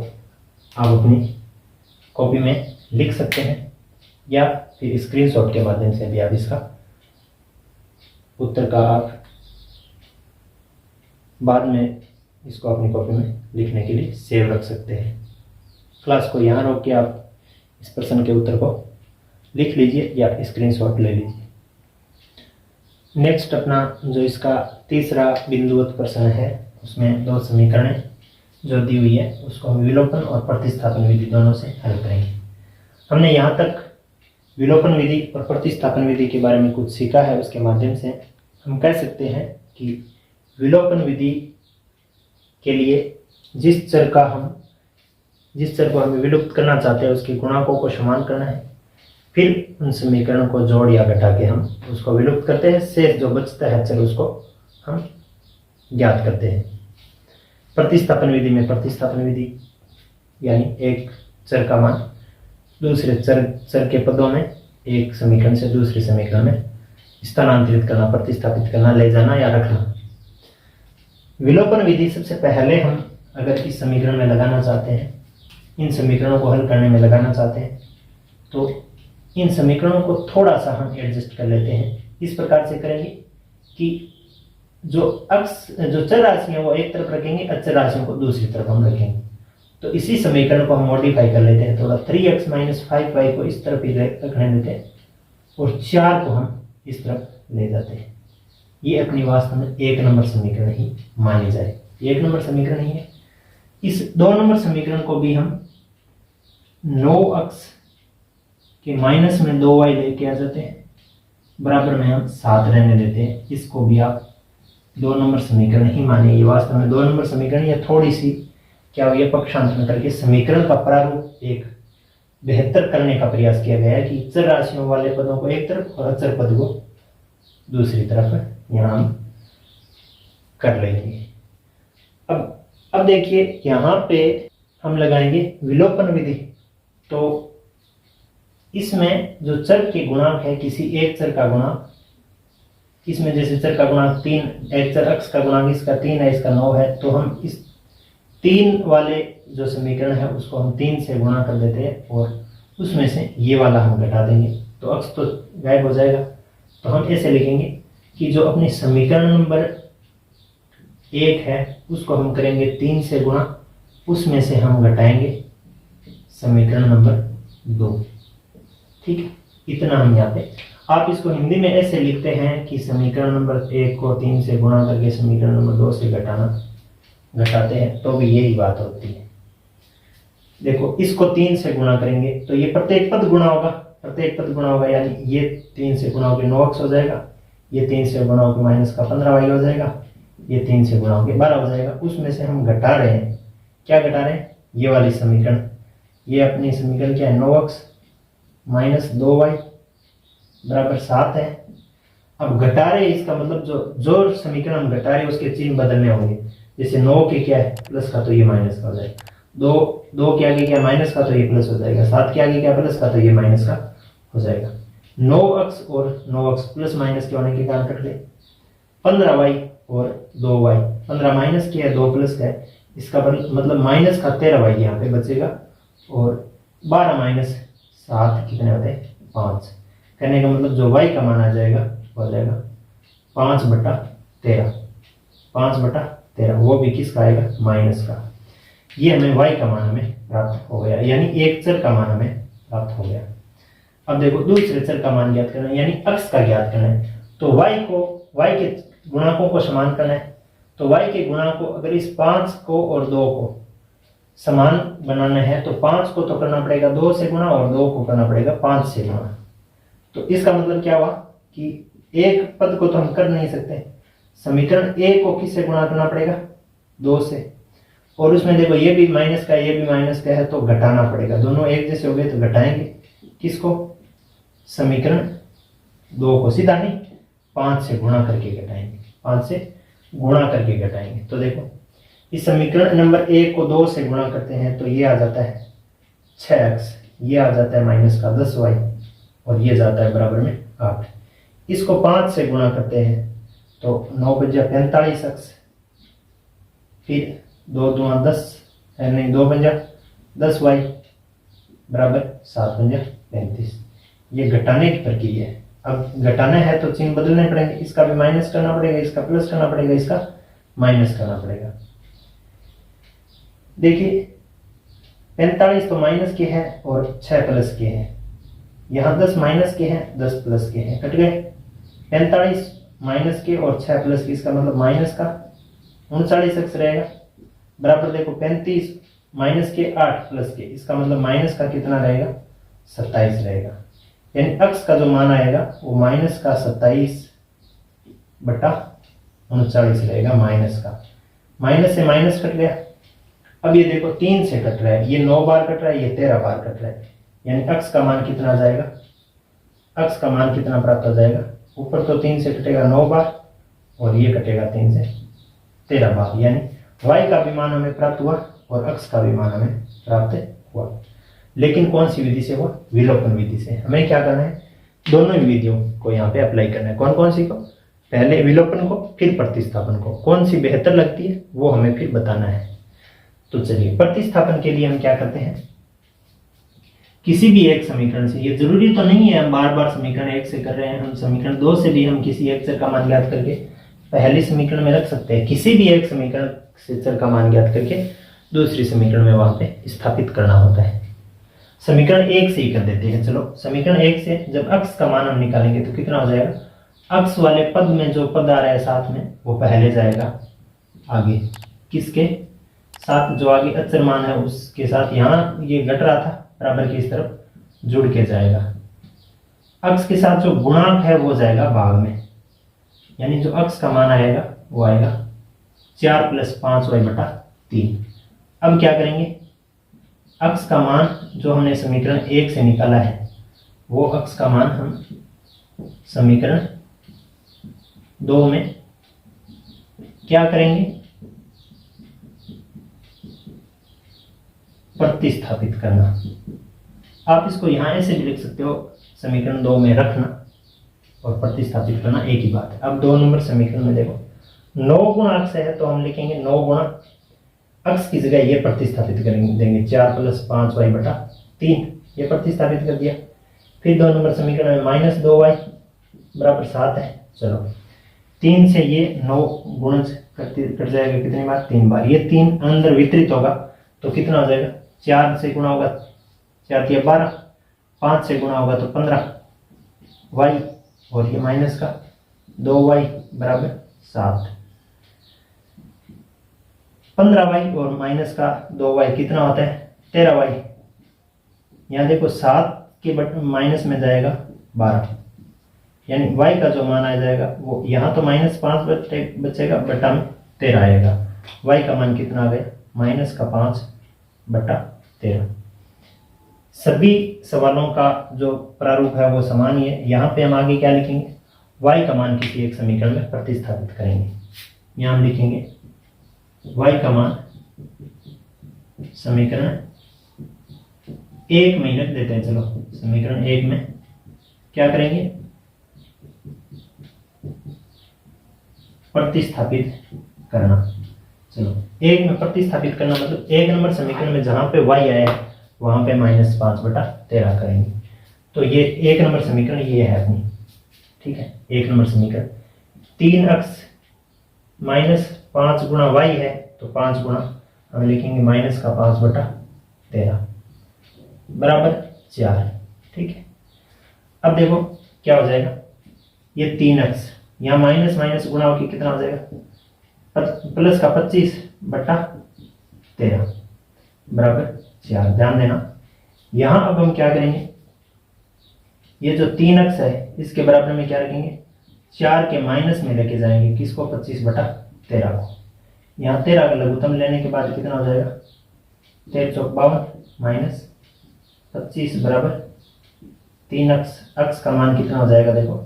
आप अपनी कॉपी में लिख सकते हैं या फिर स्क्रीनशॉट के माध्यम से भी आप इसका उत्तर का आप बाद में इसको अपनी कॉपी में लिखने के लिए सेव रख सकते हैं। क्लास को यहाँ रोक के आप इस प्रश्न के उत्तर को लिख लीजिए या स्क्रीनशॉट ले लीजिए। नेक्स्ट अपना जो इसका तीसरा बिंदुवत प्रश्न है उसमें 2 समीकरण जो दी हुई है उसको हम विलोपन और प्रतिस्थापन विधि दोनों से हल करेंगे। हमने यहाँ तक विलोपन विधि और प्रतिस्थापन विधि के बारे में कुछ सीखा है, उसके माध्यम से हम कह सकते हैं कि विलोपन विधि के लिए जिस चर को हमें विलुप्त करना चाहते हैं उसके गुणांकों को समान करना है, फिर उन समीकरणों को जोड़ या घटा के हम उसको विलुप्त करते हैं, शेष जो बचता है चर उसको हम ज्ञात करते हैं। प्रतिस्थापन विधि में प्रतिस्थापन विधि यानी एक चर का मान दूसरे चर के पदों में एक समीकरण से दूसरे समीकरण में स्थानांतरित करना, प्रतिस्थापित करना, ले जाना या रखना। विलोपन विधि सबसे पहले हम अगर इस समीकरण में लगाना चाहते हैं, इन समीकरणों को हल करने में लगाना चाहते हैं, तो इन समीकरणों को थोड़ा सा हम एडजस्ट कर लेते हैं। इस प्रकार से करेंगे कि जो चर राशियां वो एक तरफ रखेंगे, अचर राशियों को दूसरी तरफ हम रखेंगे। तो इसी समीकरण को हम मॉडिफाई कर लेते हैं थोड़ा। 3x माइनस 5y को इस तरफ ही रखने देते हैं और 4 को हम इस तरफ ले जाते हैं। ये अपनी वास्तव में 1 नंबर समीकरण ही मानी जाए, 1 नंबर समीकरण ही है। इस 2 नंबर समीकरण को भी हम 9x के माइनस में 2y लेके आ जाते हैं, बराबर में हम 7 रहने देते हैं। इसको भी आप 2 नंबर समीकरण ही मानिए। ये वास्तव में 2 नंबर समीकरण या थोड़ी सी क्या हुई है, पक्षांतर करके समीकरण का प्रारूप एक बेहतर करने का प्रयास किया गया है कि चर राशियों वाले पदों को एक तरफ और अचर पद को दूसरी तरफ यहाँ हम कर लेंगे। अब देखिए यहाँ पे हम लगाएंगे विलोपन विधि। तो इसमें जो चर के गुणांक है, किसी एक चर का गुणांक, इसमें जैसे चर का गुणांक 3, एक चर x का गुणांक इसका 3 है, इसका 9 है, तो हम इस 3 वाले जो समीकरण है उसको हम 3 से गुणा कर देते हैं और उसमें से ये वाला हम घटा देंगे तो x तो गायब हो जाएगा। तो हम ऐसे लिखेंगे कि जो अपनी समीकरण नंबर 1 है उसको हम करेंगे 3 से गुणा, उसमें से हम घटाएंगे समीकरण नंबर 2। ठीक है, इतना हम यहाँ पे, आप इसको हिंदी में ऐसे लिखते हैं कि समीकरण नंबर 1 को 3 से गुणा करके समीकरण नंबर 2 से घटाते हैं तो भी यही बात होती है। देखो इसको 3 से गुणा करेंगे तो ये प्रत्येक पद गुणा होगा, यानी ये 3 से गुणा होकर 9x हो जाएगा, ये 3 से गुणा होकर माइनस का 15y हो जाएगा, ये 3 से गुणा होकर 12 हो जाएगा। उसमें से हम घटा रहे हैं, क्या घटा रहे हैं, ये वाली समीकरण, ये अपनी समीकरण क्या है, 9x माइनस 2y बराबर 7 है। अब घटा रहे, इसका मतलब जो समीकरण हम घटा रहे हैं उसके चिन्ह बदलने होंगे। जैसे 9 के क्या है प्लस का तो ये माइनस का हो जाएगा, 2 के आगे क्या माइनस का तो ये प्लस हो जाएगा, 7 के आगे क्या प्लस का तो ये माइनस का हो जाएगा। 9x और 9x प्लस माइनस के होने के कारण कट गए। 15y और 2y, 15 माइनस के है 2 प्लस का है, इसका मतलब माइनस का 13y यहाँ पे बचेगा और 12 माइनस 7 कितने होते हैं, 5। कहने का मतलब जो y का मान आ जाएगा वो आ जाएगा 5/13, 5/13, वो भी किसका आएगा, माइनस का। ये हमें y का मान हमें प्राप्त हो गया, यानी एक चर का मान हमें प्राप्त हो गया। अब देखो दूसरे चर का मान ज्ञात करना है, यानी x का ज्ञात करना है। तो y के गुणांकों को समान करना है। तो y के गुणांक को अगर इस 5 को और 2 को समान बनाना है तो 5 को तो करना पड़ेगा 2 से गुणा और 2 को करना पड़ेगा 5 से गुणा। तो इसका मतलब क्या हुआ कि एक पद को तो हम कर नहीं सकते, समीकरण a को किससे गुणा करना पड़ेगा, 2 से, और उसमें देखो ये भी माइनस का ये भी माइनस का है तो घटाना पड़ेगा। दोनों एक जैसे हो गए तो घटाएंगे किसको, समीकरण 2 को, सीधा नहीं 5 से गुणा करके घटाएंगे, 5 से गुणा करके घटाएंगे। तो देखो इस समीकरण नंबर 1 को 2 से गुणा करते हैं तो ये आ जाता है 6x, ये आ जाता है माइनस का 10y और ये जाता है बराबर में 8। इसको 5 से गुणा करते हैं तो 9 बजा 45x, फिर 2 दूना 10 है, नहीं 2 बजा 10y बराबर 7 बजा 35। ये घटाने की प्रक्रिया है। अब घटाना है तो चिन्ह बदलने पड़ेंगे, इसका भी माइनस करना पड़ेगा, इसका प्लस करना पड़ेगा, इसका माइनस करना पड़ेगा। देखिए 45 तो माइनस के हैं और 6 प्लस के हैं, यहाँ 10 माइनस के हैं 10 प्लस के हैं, कट गए। 45 माइनस के और 6 प्लस के, इसका मतलब माइनस का 39x रहेगा, बराबर देखो 35 माइनस के 8 प्लस के, इसका मतलब माइनस का कितना रहेगा, 27 रहेगा। यानी x का जो मान आएगा वो माइनस का 27/39 रहेगा, माइनस का। माइनस से माइनस कट गया। अब ये देखो 3 से कट रहा है, ये 9 बार कट रहा है, ये 13 बार कट रहा है, यानी x का मान कितना आ जाएगा, x का मान कितना प्राप्त हो जाएगा, ऊपर तो 3 से कटेगा 9 बार और ये कटेगा 3 से 13 बार, यानी y का भी मान हमें प्राप्त हुआ और x का भी मान हमें प्राप्त हुआ। लेकिन कौन सी विधि से हुआ, विलोपन विधि से। हमें क्या करना है, दोनों ही विधियों को यहाँ पे अप्लाई करना है। कौन कौन सी को, पहले विलोपन को फिर प्रतिस्थापन को, कौन सी बेहतर लगती है वो हमें फिर बताना है। तो चलिए प्रतिस्थापन के लिए हम क्या करते हैं किसी भी एक समीकरण से, ये जरूरी तो नहीं है हम बार बार समीकरण 1 से कर रहे हैं, हम समीकरण 2 से भी हम किसी एक चर का मान ज्ञात करके पहली समीकरण में रख सकते हैं। किसी भी एक समीकरण से चर का मान ज्ञात करके दूसरी समीकरण में वहां पे स्थापित करना होता है। समीकरण 1 से ही कर देते हैं। चलो समीकरण 1 से जब अक्स का मान हम निकालेंगे तो कितना हो जाएगा, अक्स वाले पद में जो पद आ रहा है साथ में वो पहले जाएगा आगे, किसके साथ, जो आगे अचर मान है उसके साथ। यहाँ ये घट रहा था बराबर की इस तरफ जुड़ के जाएगा। अक्स के साथ जो गुणांक है वो जाएगा भाग में, यानी जो अक्स का मान आएगा वो आएगा 4 + 5y/3। अब क्या करेंगे, अक्स का मान जो हमने समीकरण 1 से निकाला है वो अक्स का मान हम समीकरण 2 में क्या करेंगे, प्रतिस्थापित करना। आप इसको यहां ऐसे भी लिख सकते हो, समीकरण 2 में रखना और प्रतिस्थापित करना एक ही बात है। अब 2 नंबर समीकरण में देखो 9 गुणा अक्स है तो हम लिखेंगे 9 गुणा अक्स की जगह ये प्रतिस्थापित करेंगे, देंगे 4 + 5y/3, ये प्रतिस्थापित कर दिया। फिर 2 नंबर समीकरण में -2y = 7 है। चलो 3 से ये 9 गुणन कट जाएगा कितनी बार, 3 बार। ये 3 अंदर वितरित होगा तो कितना हो जाएगा, 4 से गुणा होगा 4 × 12, 5 से गुणा होगा तो 15y, और ये माइनस का 2y = 7। 15y और माइनस का 2y कितना होता है, 13y। यहाँ देखो 7 के माइनस में जाएगा 12, यानी y का जो मान आ जाएगा वो यहाँ तो -5 बचेगा, बटा में 13 आएगा। y का मान कितना आ गया, -5/13। सभी सवालों का जो प्रारूप है वो समान ही है। यहाँ पे हम आगे क्या लिखेंगे, y का मान किसी एक समीकरण में प्रतिस्थापित करेंगे। यहाँ हम लिखेंगे y का मान समीकरण 1 में रख देते हैं। चलो समीकरण 1 में क्या करेंगे, प्रतिस्थापित करना। चलो 1 में प्रतिस्थापित करना मतलब 1 नंबर समीकरण में जहां पे y आया है वहां पे -5/13 करेंगे। तो ये 1 नंबर समीकरण ये है अपनी, ठीक है। 1 नंबर समीकरण 3 अक्स -5 गुणा y है तो 5 गुणा हम लिखेंगे -5/13 बराबर 4, ठीक है। अब देखो क्या हो जाएगा, ये 3 अक्स यहाँ माइनस माइनस गुणा होकर कितना हो जाएगा, प्लस का 25/13 बराबर 4। ध्यान देना यहां अब हम क्या करेंगे, ये जो 3 अक्स है इसके बराबर में क्या रखेंगे, 4 के माइनस में लेके जाएंगे किसको, 25/13 को। यहाँ 13 का लघुत्तम लेने के बाद कितना हो जाएगा, 13 × 52 -25 बराबर 3 अक्स का मान कितना हो जाएगा, देखो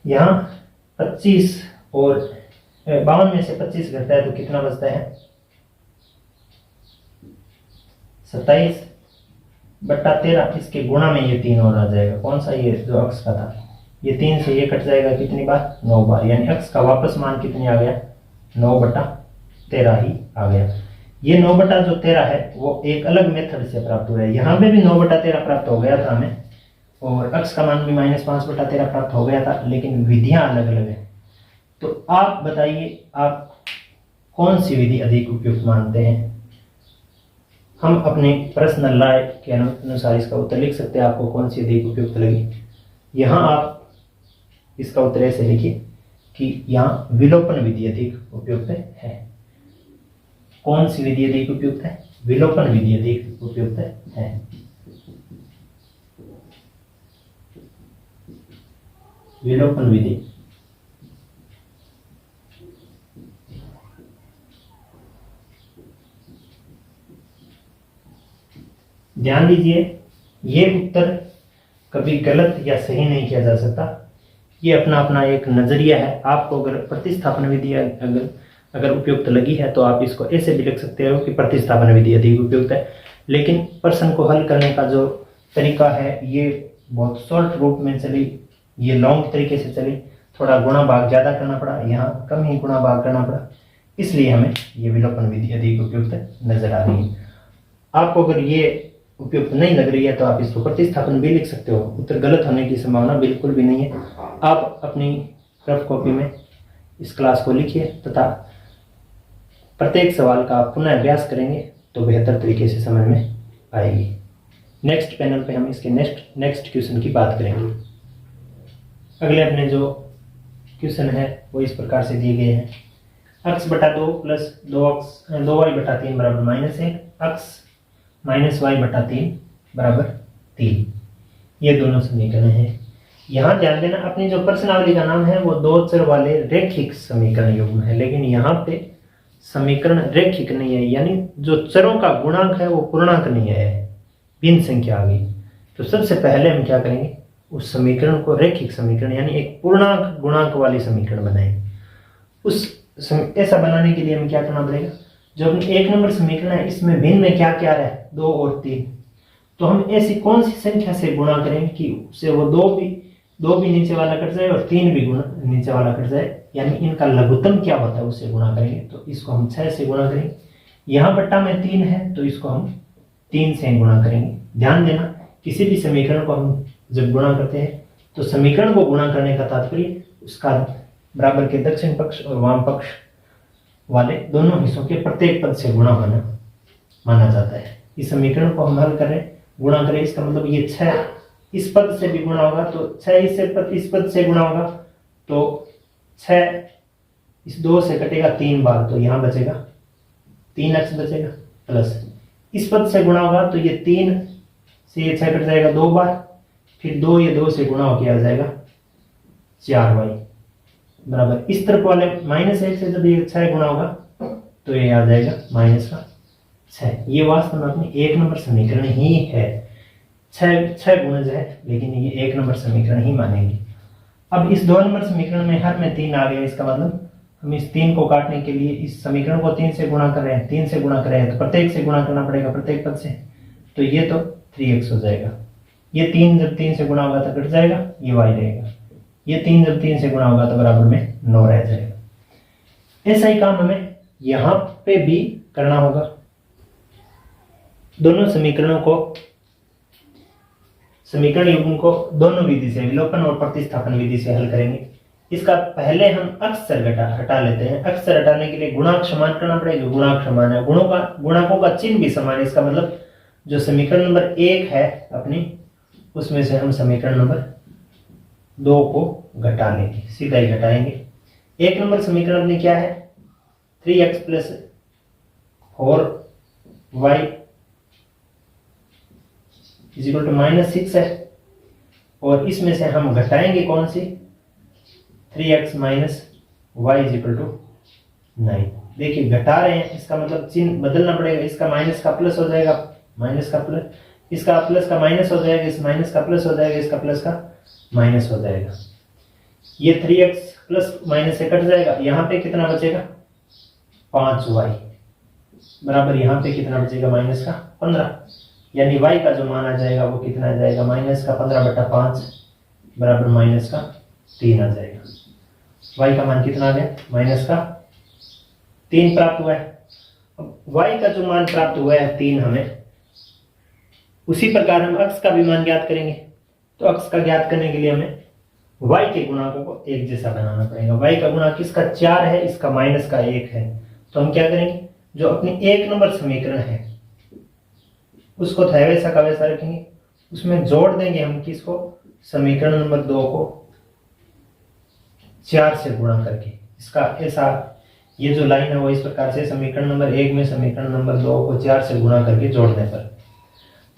यहाँ 25 और 52 में से 25 घटता है तो कितना बचता है, 27/13। इसके गुणा में ये 3 और आ जाएगा, कौन सा, ये जो अक्स का था, ये 3 से ये कट जाएगा कितनी बार, 9 बार। यानी अक्स का वापस मान कितनी आ गया, 9/13 ही आ गया। ये 9/13 है वो एक अलग मेथड से प्राप्त हुआ है। यहाँ पे भी 9/13 प्राप्त हो गया था हमें, और अक्स का मान भी -5/13 प्राप्त हो गया था, लेकिन विधियां अलग अलग है। तो आप बताइए आप कौन सी विधि अधिक उपयुक्त मानते हैं। हम अपने पर्सनल राय के अनुसार इसका उत्तर लिख सकते हैं, आपको कौन सी अधिक उपयुक्त लगी। यहाँ आप इसका उत्तर ऐसे लिखिए कि यहाँ विलोपन विधि अधिक उपयुक्त है। कौन सी विधि अधिक उपयुक्त है, विलोपन विधि अधिक उपयुक्त है। विलोपन विधि ध्यान दीजिए, ये उत्तर कभी गलत या सही नहीं किया जा सकता, ये अपना अपना एक नजरिया है। आपको अगर प्रतिस्थापन विधि अगर उपयुक्त लगी है तो आप इसको ऐसे भी लिख सकते हो कि प्रतिस्थापन विधि अधिक उपयुक्त है। लेकिन प्रश्न को हल करने का जो तरीका है ये बहुत शॉर्ट रूप में चली, ये लॉन्ग तरीके से चली, थोड़ा गुणा भाग ज्यादा करना पड़ा, यहाँ कम ही गुणा भाग करना पड़ा, इसलिए हमें ये विलोपन विधि अधिक उपयुक्त नजर आ रही है। आपको अगर ये उपयुक्त नहीं लग रही है तो आप इसको प्रतिस्थापन भी लिख सकते हो। उत्तर गलत होने की संभावना बिल्कुल भी नहीं है। आप अपनी रफ कॉपी में इस क्लास को लिखिए तथा प्रत्येक सवाल का आप पुनः अभ्यास करेंगे तो बेहतर तरीके से समझ में आएगी। नेक्स्ट पैनल पे हम इसके नेक्स्ट क्वेश्चन की बात करेंगे। अगले अपने जो क्वेश्चन है वो इस प्रकार से दिए गए हैं। x बटा 2 प्लस 2y बटा 3 बराबर -1, x माइनस वाई बटा 3 बराबर 3। ये दोनों समीकरण हैं। यहाँ ध्यान देना, अपनी जो प्रश्नावली का नाम है वो दो चर वाले रैखिक समीकरण युग्म है, लेकिन यहाँ पे समीकरण रैखिक नहीं है, यानी जो चरों का गुणांक है वो पूर्णांक नहीं है, भिन्न संख्या आ गई। तो सबसे पहले हम क्या करेंगे, उस समीकरण को रैखिक समीकरण यानी एक पूर्णांक गुणांक वाली समीकरण बनाएंगे। ऐसा बनाने के लिए हमें क्या करना पड़ेगा, जो अपनी 1 नंबर समीकरण है इसमें भिन्न में क्या क्या है, 2 और 3। तो हम ऐसी कौन सी संख्या से गुणा करें कि उससे वो 2 भी नीचे वाला कट जाए और 3 भी नीचे वाला कट जाए, यानी इनका लघुत्तम क्या होता है उससे गुणा करेंगे। तो इसको हम 6 से गुणा करेंगे। यहाँ बट्टा में 3 है तो इसको हम 3 से गुणा करेंगे। ध्यान देना, किसी भी समीकरण को हम जब गुणा करते हैं तो समीकरण को गुणा करने का तात्पर्य उसका बराबर के दक्षिण पक्ष और वाम पक्ष वाले दोनों हिस्सों के प्रत्येक पद से गुणा होना माना जाता है। इस समीकरण को हम हल करें, गुणा करें, इसका मतलब ये 6 इस पद से भी गुणा होगा तो 6 इस पद से गुणा होगा तो 6 इस 2 से कटेगा 3 बार, तो यहाँ बचेगा 3x बचेगा, प्लस इस पद से गुणा होगा तो ये 3 से ये 6 कट जाएगा 2 बार, फिर 2 ये 2 से गुणा होकर आ जाएगा 4y बराबर इस तरफ वाले -1 से जब ये 6 गुणा होगा तो ये आ जाएगा -6। ये वास्तव में अपनी 1 नंबर समीकरण ही है। 6 गुणज है लेकिन ये 1 नंबर समीकरण ही मानेंगे। अब इस 2 नंबर समीकरण में हर में 3 आ गया, इसका मतलब हम इस 3 को काटने के लिए इस समीकरण को 3 से गुणा कर रहे हैं, 3 से गुणा कर रहे हैं तो प्रत्येक से गुणा करना पड़ेगा, प्रत्येक पद से। तो ये तो 3x हो जाएगा। ये 3 जब 3 से गुणा होगा तो कट जाएगा, ये y रहेगा। ये 3 जब 3 से गुणा होगा तो बराबर में 9 रह जाएगा। ऐसा ही काम हमें यहाँ पे भी करना होगा। दोनों समीकरणों को, समीकरण युग्म को दोनों विधि से, विलोपन और प्रतिस्थापन विधि से हल करेंगे। इसका पहले हम अक्षर हटा लेते हैं। अक्षर हटाने के लिए गुणांक समान करना पड़ेगा। गुणांक समान है, गुणांकों का चिन्ह भी समान है। इसका मतलब जो समीकरण नंबर 1 है अपनी, उसमें से हम समीकरण नंबर 2 को घटा लेंगे, सीधा ही घटाएंगे। 1 नंबर समीकरण अपनी क्या है, 3x plus 4y equal to -6 है, और इसमें से हम घटाएंगे कौन सी, 3x minus y equal to 9। देखिए घटा रहे हैं, इसका मतलब चिन्ह बदलना पड़ेगा। इसका माइनस का प्लस हो जाएगा, माइनस का प्लस, इसका प्लस का माइनस हो जाएगा, इस माइनस का प्लस हो जाएगा, इसका प्लस का माइनस हो जाएगा। ये 3x प्लस माइनस से कट जाएगा। यहाँ पे कितना बचेगा, 5y बराबर यहाँ पे कितना बचेगा, माइनस का 15। यानी y का जो मान आ जाएगा वो कितना आ जाएगा, माइनस का 15/5 बराबर माइनस का 3 आ जाएगा। y का मान कितना आ गया, माइनस का 3 प्राप्त हुआ है। अब y का जो मान प्राप्त हुआ है 3 हमें, उसी प्रकार हम x का भी मान ज्ञात करेंगे। तो x का ज्ञात करने के लिए हमें y के गुणांकों को एक जैसा बनाना पड़ेगा। y का गुणांक इसका 4 है, इसका माइनस का 1 है। तो हम क्या करेंगे, जो अपनी 1 नंबर समीकरण है उसको वैसा का वैसा रखेंगे, उसमें जोड़ देंगे हम किसको, समीकरण नंबर 2 को 4 से गुणा करके। इसका ऐसा ये जो लाइन है वो इस प्रकार से, समीकरण नंबर 1 में समीकरण नंबर 2 को 4 से गुणा करके जोड़ने पर,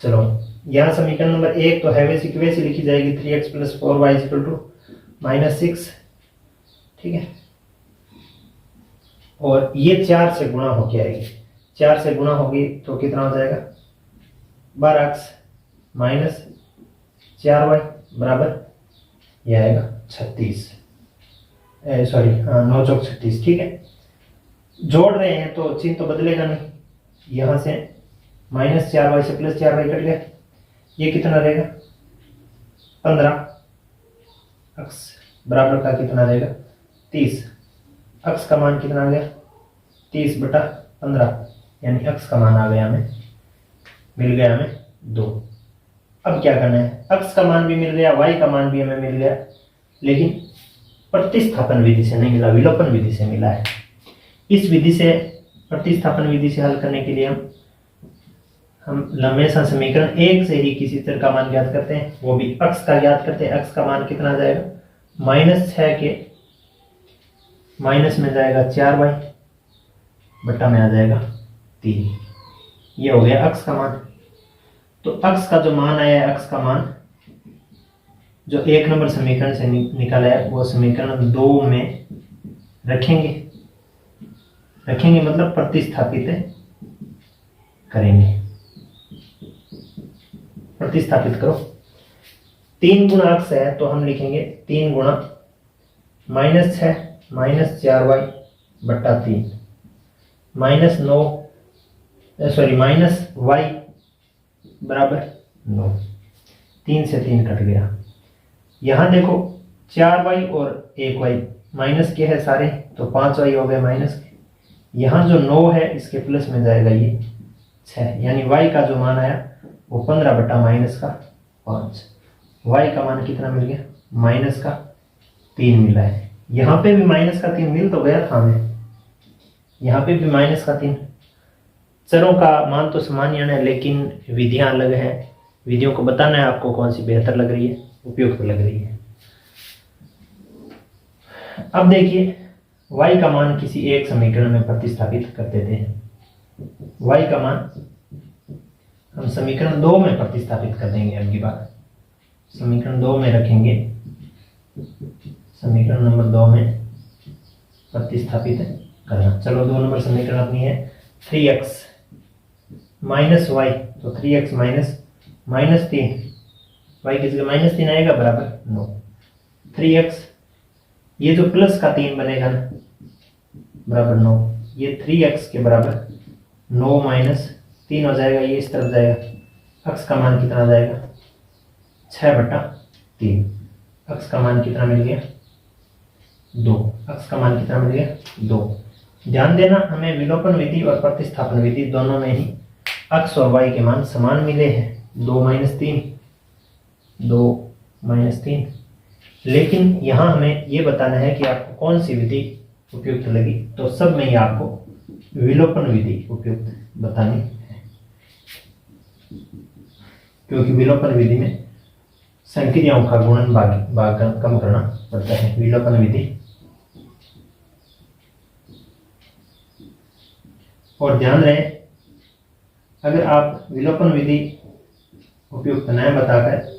चलो यहाँ समीकरण नंबर 1 तो है वैसी की वैसी लिखी जाएगी, 3x plus 4y equal to -6, ठीक है। और ये 4 से गुणा होके आएगी, 4 से गुणा होगी तो कितना हो जाएगा, 12x माइनस 4y बराबर यह आएगा 36, सॉरी 9 चौक 36, ठीक है। जोड़ रहे हैं तो चिन्ह तो बदलेगा नहीं, यहाँ से -4y से +4y कट गया, ये कितना रहेगा 15, x बराबर का कितना रहेगा 30, x का मान कितना आ गया 30/15, यानी x का मान आ गया हमें मिल गया हमें 2। अब क्या करना है, x का मान भी मिल गया, y का मान भी हमें मिल गया, लेकिन प्रतिस्थापन विधि से नहीं मिला, विलोपन विधि से मिला है। इस विधि से, प्रतिस्थापन विधि से हल करने के लिए हम हमेशा समीकरण 1 से ही किसी चर का मान ज्ञात करते हैं, वो भी x का ज्ञात करते हैं। x का मान कितना आ जाएगा, -6 के माइनस में जाएगा 4y बट्टा में आ जाएगा 3। ये हो गया x का मान। तो x का जो मान आया है, x का मान जो 1 नंबर समीकरण से निकाला है, वो समीकरण 2 में रखेंगे मतलब प्रतिस्थापित करेंगे। प्रतिस्थापित करो, 3 गुणा x है तो हम लिखेंगे 3 गुणा -6 -4y बट्टा 3 -y बराबर 9। 3 से 3 कट गया। यहाँ देखो 4y और 1y माइनस के है सारे, तो 5y हो गए माइनस के। यहाँ जो 9 है इसके प्लस में जाएगा ये 6, यानी y का जो मान आया वो 15 बट्टा -5। y का मान कितना मिल गया, -3 मिला है। यहाँ पे भी -3 मिल तो गया था हमें, यहाँ पे भी -3। चरों का मान तो समान ही है, लेकिन विधियां अलग है। विधियों को बताना है आपको कौन सी बेहतर लग रही है, उपयुक्त लग रही है। अब देखिए, y का मान किसी एक समीकरण में प्रतिस्थापित कर देते हैं। y का मान हम समीकरण 2 में प्रतिस्थापित कर देंगे। अब की बात समीकरण 2 में रखेंगे, समीकरण नंबर 2 में प्रतिस्थापित करना। चलो 2 नंबर समीकरण अपनी है 3x माइनस y, तो 3x माइनस -3, y की जगह -3 आएगा बराबर 9। 3x ये जो प्लस का 3 बनेगा ना बराबर 9, ये 3x के बराबर 9 माइनस 3 हो जाएगा, ये इस तरफ जाएगा। x का मान कितना आ जाएगा, 6 बट्टा 3। x का मान कितना मिल गया, 2। x का मान कितना मिल गया, 2। ध्यान देना, हमें विलोपन विधि और प्रतिस्थापन विधि दोनों में ही x और y के मान समान मिले हैं, 2 माइनस 3। लेकिन यहाँ हमें ये बताना है कि आपको कौन सी विधि उपयुक्त लगी, तो सब में ही आपको विलोपन विधि उपयुक्त बतानी है, क्योंकि विलोपन विधि में संक्रियाओं का गुणन भाग कम करना पड़ता है। विलोपन विधि, और ध्यान रहे, अगर आप विलोपन विधि उपयुक्त न बताकर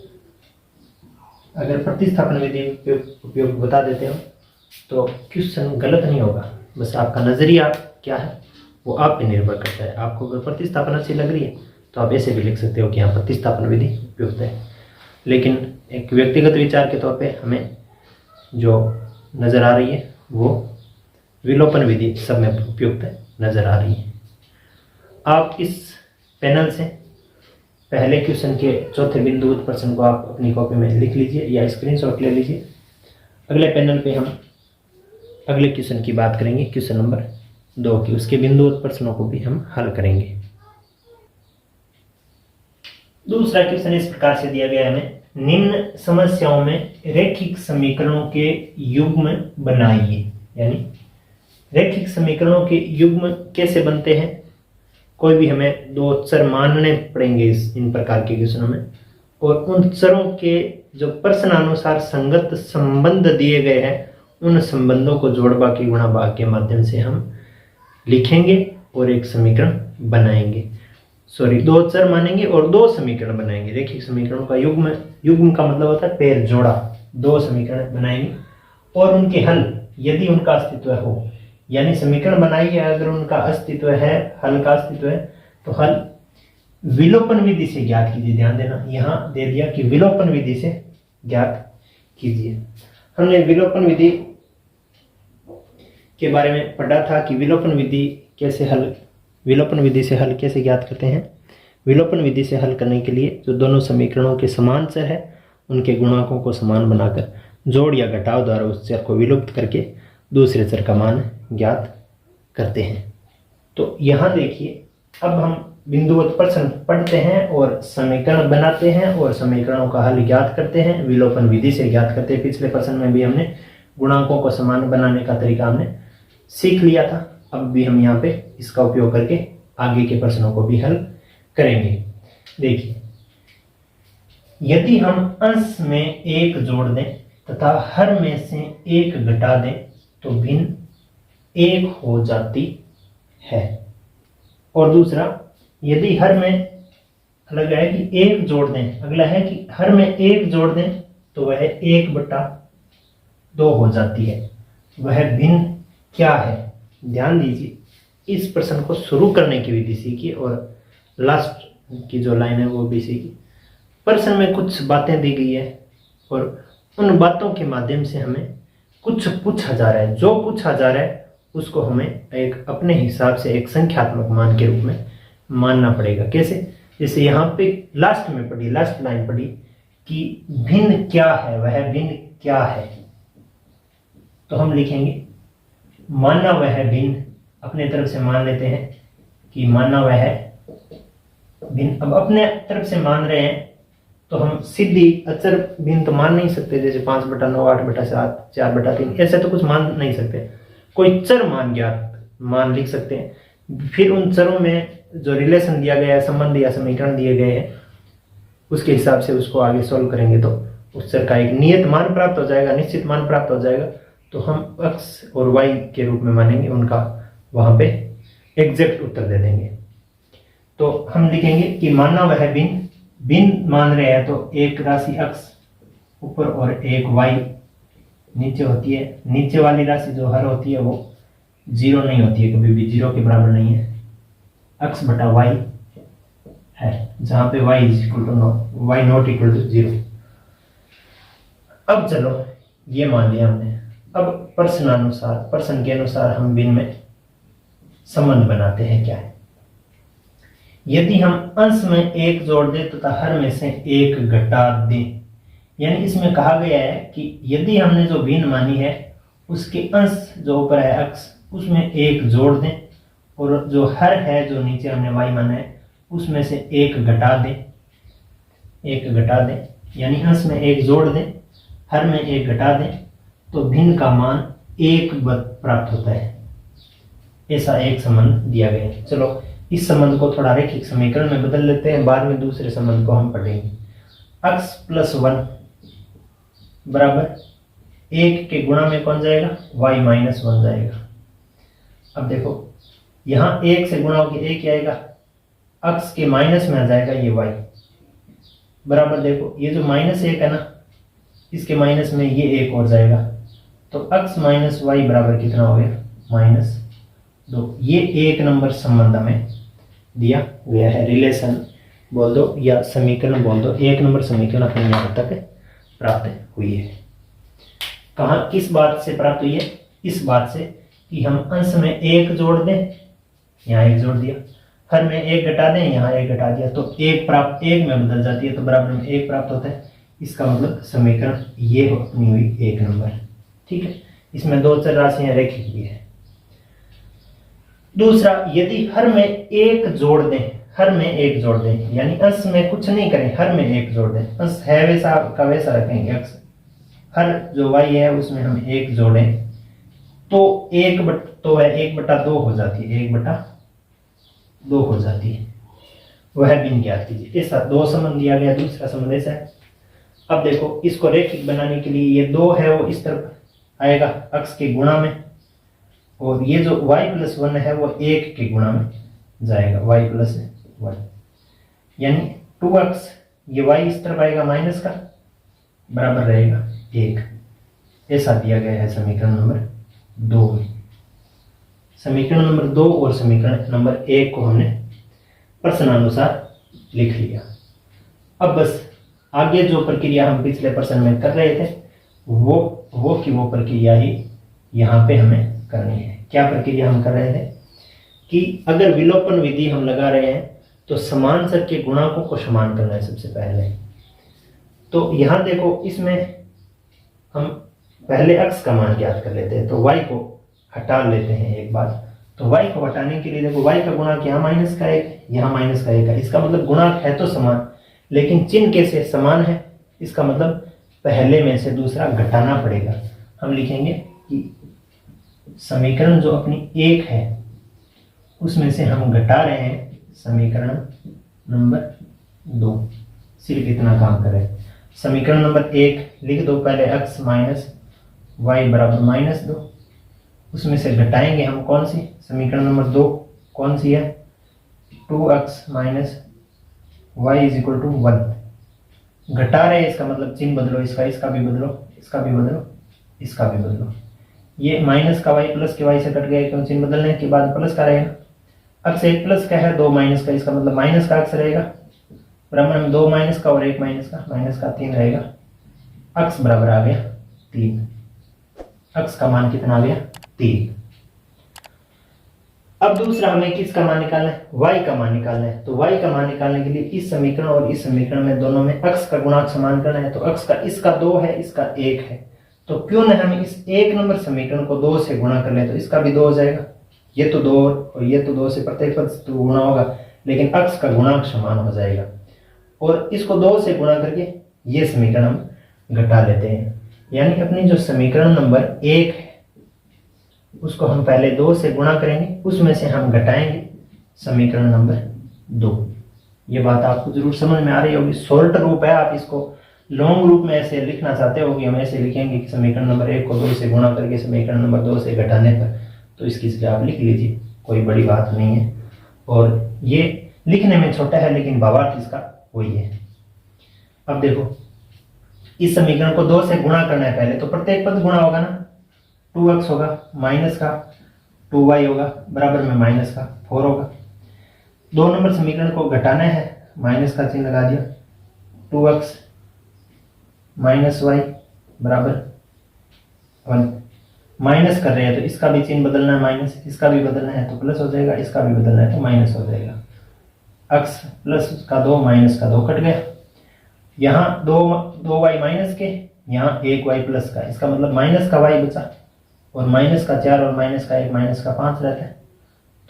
अगर प्रतिस्थापन विधि उपयुक्त बता देते हो तो क्वेश्चन गलत नहीं होगा। बस आपका नजरिया क्या है वो आप पे निर्भर करता है। आपको अगर प्रतिस्थापन अच्छी लग रही है तो आप ऐसे भी लिख सकते हो कि हाँ प्रतिस्थापन विधि उपयुक्त है, लेकिन एक व्यक्तिगत विचार के तौर पे हमें जो नज़र आ रही है वो विलोपन विधि सब में उपयुक्त नज़र आ रही है। आप इस पैनल से पहले क्वेश्चन के चौथे बिंदु प्रश्न को आप अपनी कॉपी में लिख लीजिए या स्क्रीनशॉट ले लीजिए। अगले पैनल पे हम अगले क्वेश्चन की बात करेंगे, क्वेश्चन नंबर 2 की, उसके बिंदु प्रश्नों को भी हम हल करेंगे। दूसरा क्वेश्चन इस प्रकार से दिया गया है हमें, निम्न समस्याओं में रैखिक समीकरणों के युग्म बनाइए। यानी रैखिक समीकरणों के युग्म कैसे बनते हैं, कोई भी हमें 2 चर मानने पड़ेंगे इन प्रकार के क्वेश्चनों में, और उन चरों के जो प्रश्नानुसार संगत संबंध दिए गए हैं उन संबंधों को जोड़ भाग के गुणा भाग के माध्यम से हम लिखेंगे और एक समीकरण बनाएंगे। 2 चर मानेंगे और 2 समीकरण बनाएंगे। रैखिक समीकरणों का युग्म का मतलब होता है पेड़ जोड़ा। 2 समीकरण बनाएंगे और उनके हल यदि उनका अस्तित्व हो, यानी समीकरण बनाइए अगर उनका अस्तित्व है, हल का अस्तित्व है, तो हल विलोपन विधि से ज्ञात कीजिए। ध्यान देना, यहाँ दे दिया कि विलोपन विधि से ज्ञात कीजिए। हमने विलोपन विधि के बारे में पढ़ा था कि विलोपन विधि से हल कैसे ज्ञात करते हैं। विलोपन विधि से हल करने के लिए जो दोनों समीकरणों के समान चर है उनके गुणांकों को समान बनाकर जोड़ या घटाव द्वारा उस चर को विलुप्त करके दूसरे चर का मान ज्ञात करते हैं। तो यहाँ देखिए, अब हम बिंदुवत प्रश्न पढ़ते हैं और समीकरण बनाते हैं और समीकरणों का हल ज्ञात करते हैं, विलोपन विधि से ज्ञात करते हैं। पिछले प्रश्न में भी हमने गुणांकों को समान बनाने का तरीका हमने सीख लिया था। अब भी हम यहाँ पे इसका उपयोग करके आगे के प्रश्नों को भी हल करेंगे। देखिए, यदि हम अंश में 1 जोड़ दें तथा हर में से 1 घटा दें तो भिन्न 1 हो जाती है। और दूसरा, यदि हर में, अलग है कि 1 जोड़ दें, अगला है कि हर में 1 जोड़ दें तो वह 1/2 हो जाती है। वह भिन्न क्या है? ध्यान दीजिए, इस प्रश्न को शुरू करने की विधि सीखिए और लास्ट की जो लाइन है वो भी सीखिए। प्रश्न में कुछ बातें दी गई है और उन बातों के माध्यम से हमें कुछ पूछा जा रहा है। जो पूछा जा रहा है उसको हमें एक अपने हिसाब से एक संख्यात्मक मान के रूप में मानना पड़ेगा। कैसे? जैसे यहाँ पे लास्ट में पढ़ी, लास्ट लाइन पढ़ी कि भिन्न क्या है, वह भिन्न क्या है, तो हम लिखेंगे माना वह भिन्न, अपने तरफ से मान लेते हैं कि माना वह भिन्न। अब अपने तरफ से मान रहे हैं तो हम सीधी अचर भिन्न तो मान नहीं सकते, जैसे 5/9, 8/7, 4/3, ऐसे तो कुछ मान नहीं सकते। कोई चर मान ज्ञात मान लिख सकते हैं। फिर उन चरों में जो रिलेशन दिया गया है, संबंध या समीकरण दिए गए हैं, उसके हिसाब से उसको आगे सोल्व करेंगे तो उस चर का एक नियत मान प्राप्त हो जाएगा, निश्चित मान प्राप्त हो जाएगा। तो हम x और y के रूप में मानेंगे, उनका वहां पे एग्जैक्ट उत्तर दे देंगे। तो हम लिखेंगे कि माना वह भिन्न, भिन्न मान रहे हैं तो एक राशि x ऊपर और एक y नीचे होती है। नीचे वाली राशि जो हर होती है वो 0 नहीं होती है, कभी भी 0 के बराबर नहीं है। x/y है, जहां पे y नॉट इक्वल टू 0। अब चलो ये मान लिया हमने। अब प्रश्न के अनुसार हम भिन्न में संबंध बनाते हैं। क्या है? यदि हम अंश में 1 जोड़ दें तथा हर में से 1 घटा दें, यानी इसमें कहा गया है कि यदि हमने जो भिन्न मानी है उसके अंश जो ऊपर है x, उसमें 1 जोड़ दें और जो हर है जो नीचे हमने y माना है उसमें से 1 घटा दें, 1 घटा दें, यानी अंश में 1 जोड़ दें, हर में 1 घटा दें तो भिन्न का मान 1 प्राप्त होता है। ऐसा एक संबंध दिया गया है। चलो इस संबंध को थोड़ा रैखिक समीकरण में बदल लेते हैं, बाद में दूसरे संबंध को हम पढ़ेंगे। x+1 बराबर 1 के गुणा में कौन जाएगा? y-1 जाएगा। अब देखो यहाँ 1 से गुणा होकर 1 आएगा, x के माइनस में आ जाएगा ये y बराबर। देखो ये जो -1 है ना, इसके माइनस में ये 1 और जाएगा तो x - y बराबर कितना हो गया? -2। ये 1 नंबर संबंध हमें दिया गया है। रिलेशन बोल दो या समीकरण बोल दो, 1 नंबर समीकरण अपने यहाँ तक प्राप्त हुई है। कहाँ, किस बात से प्राप्त हुई है? इस बात से कि हम अंश में 1 जोड़ दें, यहाँ 1 जोड़ दिया, हर में 1 घटा दें, यहाँ 1 घटा दिया तो 1 में बदल जाती है तो बराबर में 1 प्राप्त होता है। इसका मतलब समीकरण ये अपनी हुई 1 नंबर। ठीक है, इसमें 2 चर राशियां रैखिक भी है। दूसरा, यदि हर में 1 जोड़ दें, हर में 1 जोड़ दें, यानी अंश में कुछ नहीं करें, हर में 1 जोड़ दें, अंश है वैसा का वैसा रखेंगे, x हर जो y है उसमें हम 1 जोड़ें तो 1/2 हो जाती है, 1/2 हो जाती है। वह भिन्न ज्ञात कीजिए। ऐसा 2 संबंध दिया गया। दूसरा संबंध ऐसा है। अब देखो इसको रैखिक बनाने के लिए ये 2 है वो इस तरफ आएगा x के गुणा में, और ये जो y+1 है वो 1 के गुणा में जाएगा, y+1, यानी 2x, ये y इस तरफ आएगा माइनस का, बराबर रहेगा 1। ऐसा दिया गया है समीकरण नंबर 2 में। समीकरण नंबर 2 और समीकरण नंबर 1 को हमने प्रश्नानुसार लिख लिया। अब बस आगे जो प्रक्रिया हम पिछले प्रश्न में कर रहे थे वो प्रक्रिया ही यहाँ पे हमें करनी है। क्या प्रक्रिया हम कर रहे थे कि अगर विलोपन विधि हम लगा रहे हैं तो समान चर के गुणांकों को समान करना है सबसे पहले। तो यहाँ देखो इसमें हम पहले x का मान ज्ञात कर लेते हैं, तो y को हटा लेते हैं एक बार, तो y को हटाने के लिए देखो y का गुणांक यहाँ माइनस का 1, यहाँ माइनस का 1 है, इसका मतलब गुणांक है तो समान, लेकिन चिन्ह कैसे समान है, इसका मतलब पहले में से दूसरा घटाना पड़ेगा। हम लिखेंगे कि समीकरण जो अपनी 1 है उसमें से हम घटा रहे हैं समीकरण नंबर 2। सिर्फ इतना काम करें। समीकरण नंबर 1 लिख दो पहले, x माइनस वाई बराबर -2, उसमें से घटाएंगे हम कौन सी, समीकरण नंबर 2 कौन सी है, 2x minus y is equal to 1। घटा रहे हैं इसका मतलब चिन्ह बदलो, इसका भी बदलो, इसका भी बदलो, इसका भी बदलो। ये माइनस का वाई प्लस के वाई से कट गया, क्यों, चिन्ह बदलने के बाद प्लस का रहेगा। अक्स 1 प्लस का है, 2 माइनस का, इसका मतलब माइनस का अक्स रहेगा, बराबर में 2 माइनस का और 1 माइनस का 3 रहेगा। अक्स बराबर आ गया 3, अक्स का मान कितना आ गया 3। अब दूसरा हमें किसका मान निकालना है, y का मान निकालना है। तो y का मान निकालने के लिए इस समीकरण और इस समीकरण में दोनों में अक्स का गुणांक समान करना है। तो अक्स का इसका 2 है, इसका 1 है, तो क्यों न हम इस 1 नंबर समीकरण को 2 से गुणा कर ले, तो इसका भी 2 हो जाएगा। ये तो 2 और ये तो 2 से प्रत्येक पद तो गुणा होगा, लेकिन अक्स का गुणांक समान हो जाएगा। और इसको 2 से गुणा करके ये समीकरण हम घटा लेते हैं, यानी अपनी जो समीकरण नंबर 1 है उसको हम पहले 2 से गुणा करेंगे, उसमें से हम घटाएंगे समीकरण नंबर 2। ये बात आपको जरूर समझ में आ रही होगी। शॉर्ट रूप है, आप इसको लॉन्ग रूप में ऐसे लिखना चाहते हो कि हम ऐसे लिखेंगे कि समीकरण नंबर 1 को 2 से गुणा करके समीकरण नंबर 2 से घटाने पर, तो इसकी जगह आप लिख लीजिए, कोई बड़ी बात नहीं है। और ये लिखने में छोटा है लेकिन भावार्थ इसका वही है। अब देखो, इस समीकरण को 2 से गुणा करना है पहले, तो प्रत्येक पद गुणा होगा ना, 2x होगा, माइनस का 2y होगा, बराबर में माइनस का 4 होगा। 2 नंबर समीकरण को घटाना है, माइनस का चिन्ह लगा दिया, 2x माइनस वाई बराबर 1। माइनस कर रहे हैं तो इसका भी चिन्ह बदलना है, माइनस, इसका भी बदलना है तो प्लस हो जाएगा, इसका भी बदलना है तो माइनस हो जाएगा। x प्लस का 2 माइनस का 2 कट गया, यहाँ 2y माइनस के, यहाँ 1y प्लस का, इसका मतलब माइनस का y बचा, और माइनस का 4 और माइनस का 1 माइनस का 5 रहता है,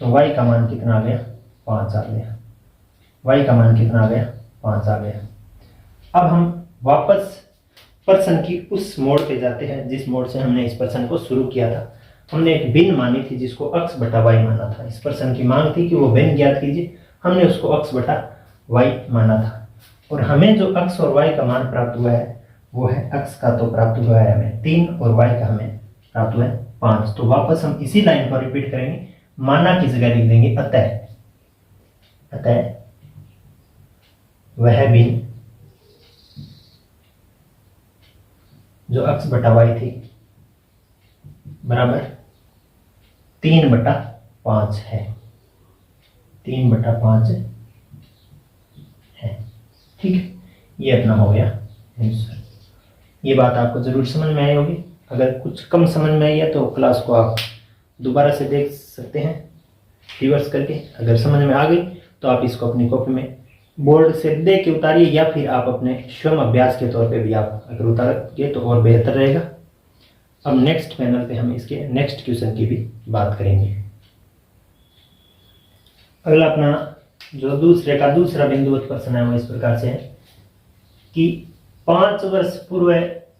तो y का मान कितना आ गया, 5 आ गया। y का मान कितना आ गया, 5 आ गया। अब हम वापस प्रश्न की उस मोड पे जाते हैं जिस मोड से हमने इस प्रश्न को शुरू किया था। हमने एक भिन्न मानी थी जिसको x बटा y माना था। इस प्रश्न की मांग थी कि वो भिन्न ज्ञात कीजिए, हमने उसको x बटा y माना था, और हमें जो x और y का मान प्राप्त हुआ है वो है, x का तो प्राप्त हुआ है हमें 3 और y का हमें प्राप्त हुआ है 5। तो वापस हम इसी लाइन को रिपीट करेंगे, माना की जगह लिख देंगे अतः वह भिन्न जो x बटा y थी बराबर 3 बटा 5 है, 3 बटा 5 है। ठीक है, ये अपना हो गया आंसर। ये बात आपको जरूर समझ में आई होगी। अगर कुछ कम समझ में आई है तो क्लास को आप दोबारा से देख सकते हैं रिवर्स करके। अगर समझ में आ गई तो आप इसको अपनी कॉपी में बोर्ड से देख के उतारिए, या फिर आप अपने स्वयं अभ्यास के तौर पे भी आप अगर उतारेंगे तो और बेहतर रहेगा। अब नेक्स्ट पैनल पे हम इसके नेक्स्ट क्वेश्चन की भी बात करेंगे। अगला अपना जो दूसरा बिंदुवत प्रश्न है वो इस प्रकार से है कि 5 वर्ष पूर्व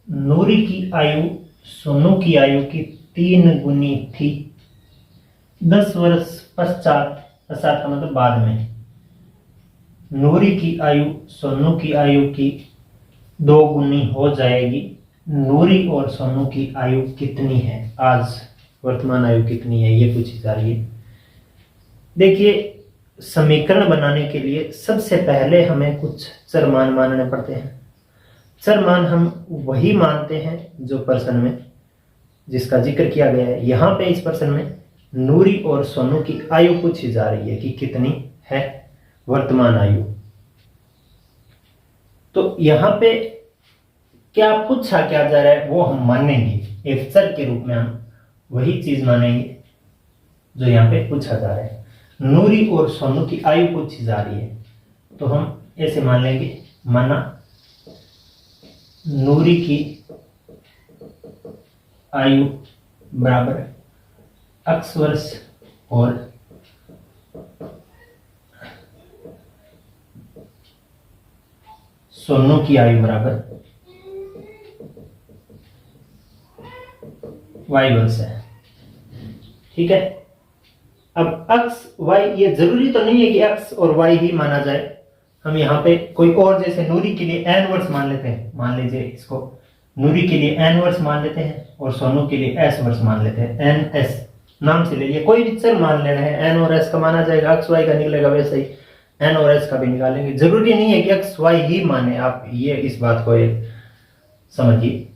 नूरी की आयु सोनू की आयु की 3 गुनी थी। 10 वर्ष पश्चात का मतलब बाद में नूरी की आयु सोनू की आयु की 2 गुनी हो जाएगी। नूरी और सोनू की आयु कितनी है, आज वर्तमान आयु कितनी है, ये पूछी जा रही है। देखिए, समीकरण बनाने के लिए सबसे पहले हमें कुछ चर मान मानने पड़ते हैं। चर मान हम वही मानते हैं जो प्रश्न में जिसका जिक्र किया गया है। यहाँ पे इस प्रश्न में नूरी और सोनू की आयु पूछी जा रही है कि कितनी है वर्तमान आयु। तो यहाँ पे क्या पूछा क्या जा रहा है वो हम मानेंगे, एक चर के रूप में हम वही चीज मानेंगे जो यहाँ पे पूछा जा रहा है। नूरी और सोनू की आयु पूछी जा रही है तो हम ऐसे मान लेंगे, माना नूरी की आयु बराबर x वर्ष और सोनू की आयु बराबर y वर्ष है। ठीक है, अब x y, ये जरूरी तो नहीं है कि x और y ही माना जाए, हम यहाँ पे कोई और, जैसे नूरी के लिए n वर्ष मान लेते हैं, मान लीजिए इसको नूरी के लिए n वर्ष मान लेते हैं और सोनू के लिए s वर्ष मान लेते हैं, n s नाम से ले लिया, कोई भी चर मान लेना है, n और s का माना जाएगा, x y का निकलेगा, वैसे ही n और s का भी निकालेंगे। जरूरी नहीं है कि x y ही माने, आप ये इस बात को समझिए।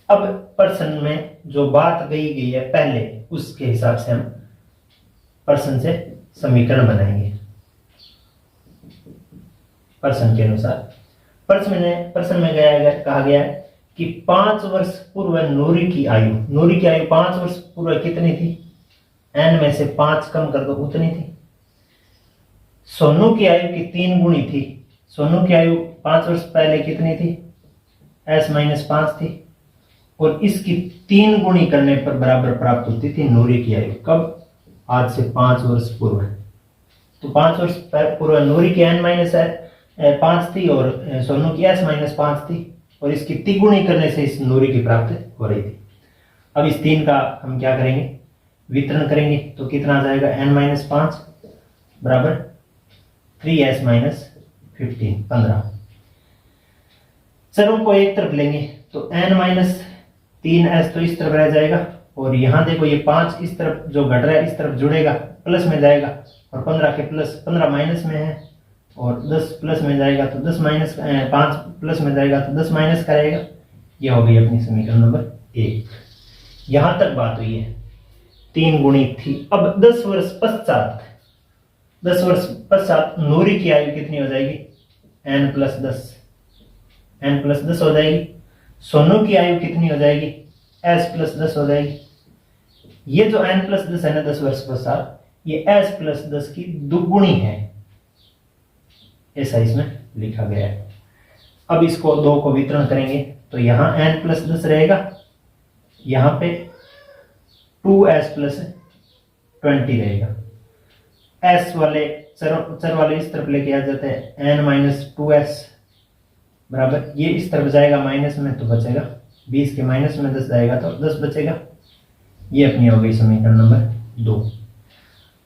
अब प्रश्न में जो बात गई है पहले, उसके हिसाब से हम प्रश्न से समीकरण बनाएंगे। प्रश्न के अनुसार प्रश्न में कहा गया है कि 5 वर्ष पूर्व नूरी की आयु 5 वर्ष पूर्व कितनी थी, n में से 5 कम कर दो, उतनी थी। सोनू की आयु की 3 गुणी थी, सोनू की आयु 5 वर्ष पहले कितनी थी, s-5 थी, और इसकी 3 गुणी करने पर बराबर प्राप्त होती थी नूरी की आयु। कब? आज से 5 वर्ष पूर्व। तो 5 वर्ष पूर्व नूरी की n-5 थी और सोनू की s-5 थी, और इसकी तिगुणी करने से इस नूरी की प्राप्ति हो रही थी। अब इस 3 का हम क्या करेंगे, वितरण करेंगे, तो कितना आ जाएगा, n-5 बराबर 3s-15, 15। चरों को एक तरफ लेंगे तो n-3s तो इस तरफ रह जाएगा, और यहाँ देखो ये 5 इस तरफ जो घट रहा है इस तरफ जुड़ेगा, प्लस में जाएगा, और 15 के प्लस 15 माइनस में है, और 10 प्लस में जाएगा तो 10 माइनस 5 प्लस में जाएगा तो 10 माइनस करेगा। ये हो गई अपनी समीकरण नंबर 1। यहां तक बात हुई है, 3 गुणी थी। अब 10 वर्ष पश्चात नूरी की आयु कितनी हो जाएगी, n+10 हो जाएगी। सोनू की आयु कितनी हो जाएगी, s+10 हो जाएगी। ये जो n+10 है ना, 10 वर्ष पश्चात, ये s+10 की दुगुनी है, ऐसा इसमें लिखा गया है। अब इसको 2 को वितरण करेंगे तो यहाँ n+10 रहेगा, यहाँ पे 2s+20 रहेगा। s वाले चर वाले इस तरफ लेके आ जाते हैं, n-2s बराबर, ये इस तरफ जाएगा माइनस में तो बचेगा 20 के माइनस में 10 जाएगा तो 10 बचेगा। ये अपनी हो गई समीकरण नंबर 2।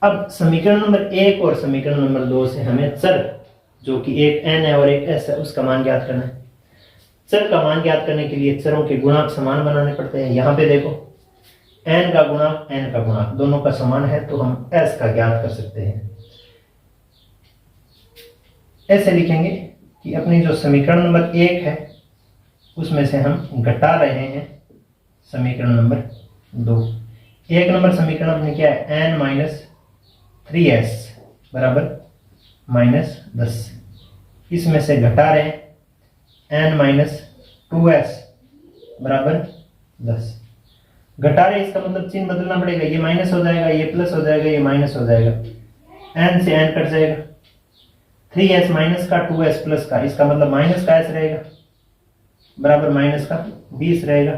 अब समीकरण नंबर 1 और समीकरण नंबर 2 से हमें चर, जो कि एक n है और एक s है, उसका मान ज्ञात करना है। चर का मान ज्ञात करने के लिए चरों के गुणांक समान बनाने पड़ते हैं। यहाँ पे देखो n का गुणांक दोनों का समान है, तो हम s का ज्ञात कर सकते हैं। ऐसे लिखेंगे कि अपनी जो समीकरण नंबर 1 है उसमें से हम घटा रहे हैं समीकरण नंबर 2। 1 नंबर समीकरण अपने क्या है, n-3s बराबर -10, इसमें से घटा रहे हैं n-2s बराबर 10। घटा रहे, इसका मतलब चिन्ह बदलना पड़ेगा, ये माइनस हो जाएगा, ये प्लस हो जाएगा, ये माइनस हो जाएगा, n से n कट जाएगा, 3s माइनस का 2s प्लस का, इसका मतलब माइनस का s रहेगा बराबर माइनस का 20 रहेगा।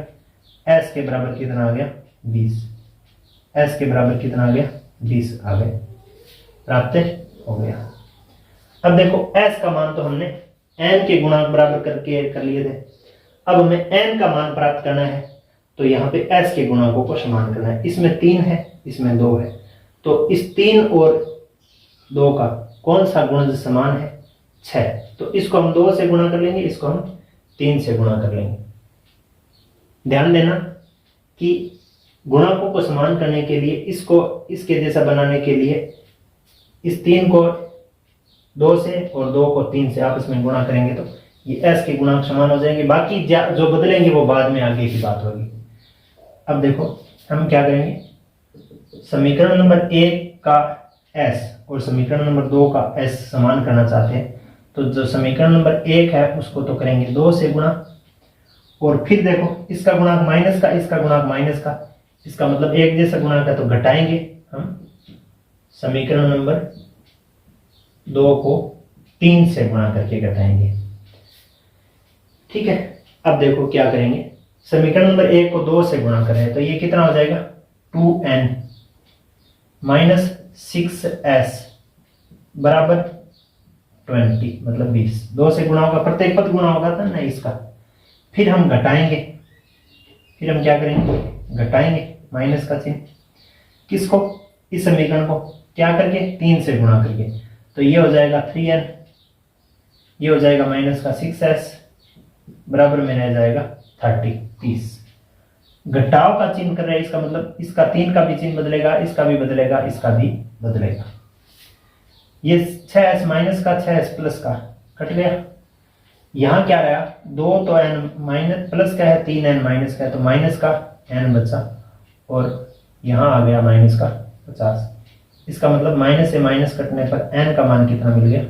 s के बराबर कितना आ गया, 20। s के बराबर कितना आ गया, 20 आ गए, प्राप्त हो गया। अब देखो s का मान तो हमने n के गुणांक बराबर करके कर लिए थे। अब हमें n का मान प्राप्त करना है, तो यहाँ पे s के गुणांकों को समान करना है। इसमें 3 है, इसमें 2 है, तो इस 3 और 2 का कौन सा गुणज समान है, 6। तो इसको हम 2 से गुणा कर लेंगे, इसको हम 3 से गुणा कर लेंगे। ध्यान देना कि गुणांकों को समान करने के लिए, इसको इसके जैसा बनाने के लिए इस 3 को 2 से और 2 को 3 से आपस में गुणा करेंगे तो ये s के गुणांक समान हो जाएंगे। बाकी जो बदलेंगे वो बाद में आगे की बात होगी। अब देखो हम क्या करेंगे, समीकरण नंबर 1 का s और समीकरण नंबर 2 का s समान करना चाहते हैं, तो जो समीकरण नंबर 1 है उसको तो करेंगे 2 से गुणा, और फिर देखो इसका गुणांक माइनस का, इसका गुणांक माइनस का, इसका मतलब एक जैसा गुणांक है तो घटाएंगे हम, समीकरण नंबर 2 को 3 से गुणा करके घटाएंगे। ठीक है, अब देखो क्या करेंगे, समीकरण नंबर 1 को 2 से गुणा कर रहे हैं तो ये कितना हो जाएगा, 2n माइनस 6s बराबर 20 मतलब 20। 2 से गुणा होगा, प्रत्येक पद गुणा होगा था ना इसका। फिर हम घटाएंगे, फिर हम क्या करेंगे, घटाएंगे माइनस का चिन्ह। किसको, इस समीकरण को क्या करके, 3 से गुणा करके। तो ये हो जाएगा 3n, ये हो जाएगा माइनस का 6s बराबर में रह जाएगा 30। घटाव का चिन्ह कर रहे हैं, इसका मतलब इसका 3 का भी चिन्ह बदलेगा, इसका भी बदलेगा, इसका भी बदलेगा। ये 6s माइनस का 6s प्लस का कट गया। यहाँ क्या रहा, 2 तो n माइनस प्लस का है, 3n माइनस का है, तो माइनस का n बचा और यहाँ आ गया माइनस का 50। इसका मतलब माइनस से माइनस कटने पर n का मान कितना मिल गया,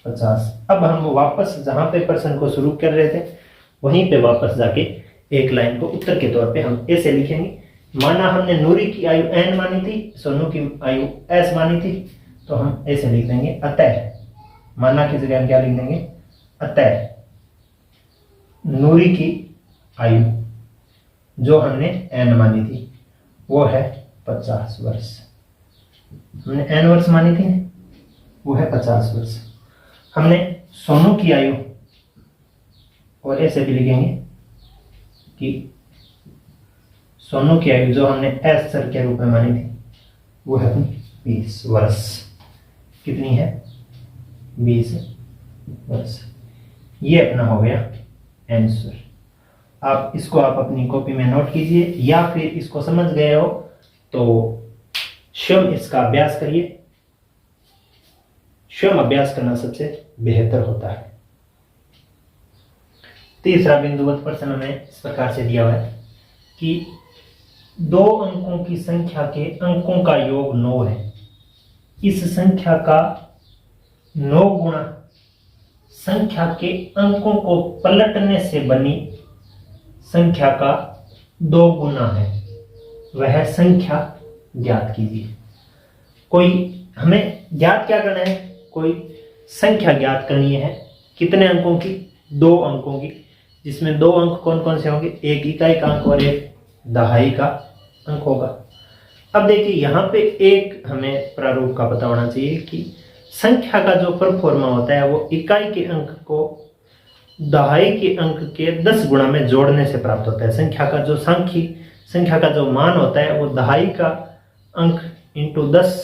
50। अब हम वापस जहां पे प्रश्न को शुरू कर रहे थे वहीं पे वापस जाके एक लाइन को उत्तर के तौर पे हम ऐसे लिखेंगे। माना हमने नूरी की आयु n मानी थी, सोनू की आयु s मानी थी, तो हम ऐसे लिख देंगे अतः, माना की जगह हम क्या लिख देंगे, अतः नूरी की आयु जो हमने n मानी थी वो है 50 वर्ष। हमने n वर्ष मानी थी, वो है 50 वर्ष। हमने सोनू की आयु, और ऐसे भी लिखेंगे कि सोनू की आयु जो हमने s सर के रूप में मानी थी वो है 20 वर्ष। कितनी है, 20 वर्ष। ये अपना हो गया आंसर। आप इसको आप अपनी कॉपी में नोट कीजिए, या फिर इसको समझ गए हो तो स्वयं इसका अभ्यास करिए। स्वयं अभ्यास करना सबसे बेहतर होता है। तीसरा बिंदुवत प्रश्न में इस प्रकार से दिया हुआ है कि 2 अंकों की संख्या के अंकों का योग 9 है। इस संख्या का 9 गुणा संख्या के अंकों को पलटने से बनी संख्या का 2 गुना है, वह संख्या ज्ञात कीजिए। कोई हमें ज्ञात क्या करना है, कोई संख्या ज्ञात करनी है। कितने अंकों की, 2 अंकों की, जिसमें 2 अंक कौन कौन से होंगे, एक इकाई का अंक और एक दहाई का अंक होगा। अब देखिए यहाँ पे एक हमें प्रारूप का पता होना चाहिए कि संख्या का जो परफॉर्मा होता है वो इकाई के अंक को दहाई के अंक के 10 गुणा में जोड़ने से प्राप्त होता है। संख्या का जो मान होता है वो दहाई का अंक इंटू 10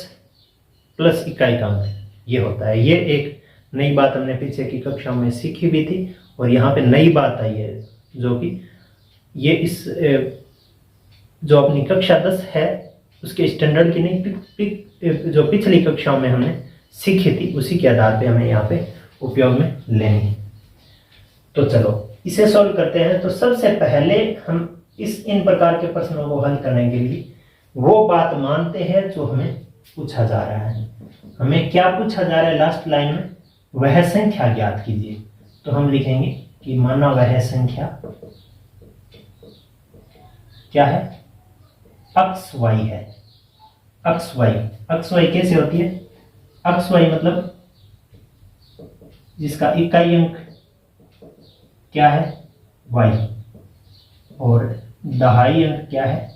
प्लस इकाई का अंक ये होता है। ये एक नई बात हमने पीछे की कक्षाओं में सीखी भी थी और यहाँ पे नई बात आई है, जो कि ये इस जो अपनी कक्षा 10 है उसके स्टैंडर्ड की नहीं, जो पिछली कक्षाओं में हमने सीखी थी उसी के आधार पे हमें यहाँ पे उपयोग में लेनी। तो चलो इसे सॉल्व करते हैं। तो सबसे पहले हम इन प्रकार के प्रश्नों को हल करने के लिए वो बात मानते हैं जो हमें पूछा जा रहा है। हमें क्या पूछा जा रहा है लास्ट लाइन में, वह संख्या ज्ञात कीजिए। तो हम लिखेंगे कि माना वह संख्या क्या है, अक्स वाई है। अक्स वाई कैसे होती है, अक्स वाई मतलब जिसका इकाई अंक क्या है, वाई, और दहाई अंक क्या है,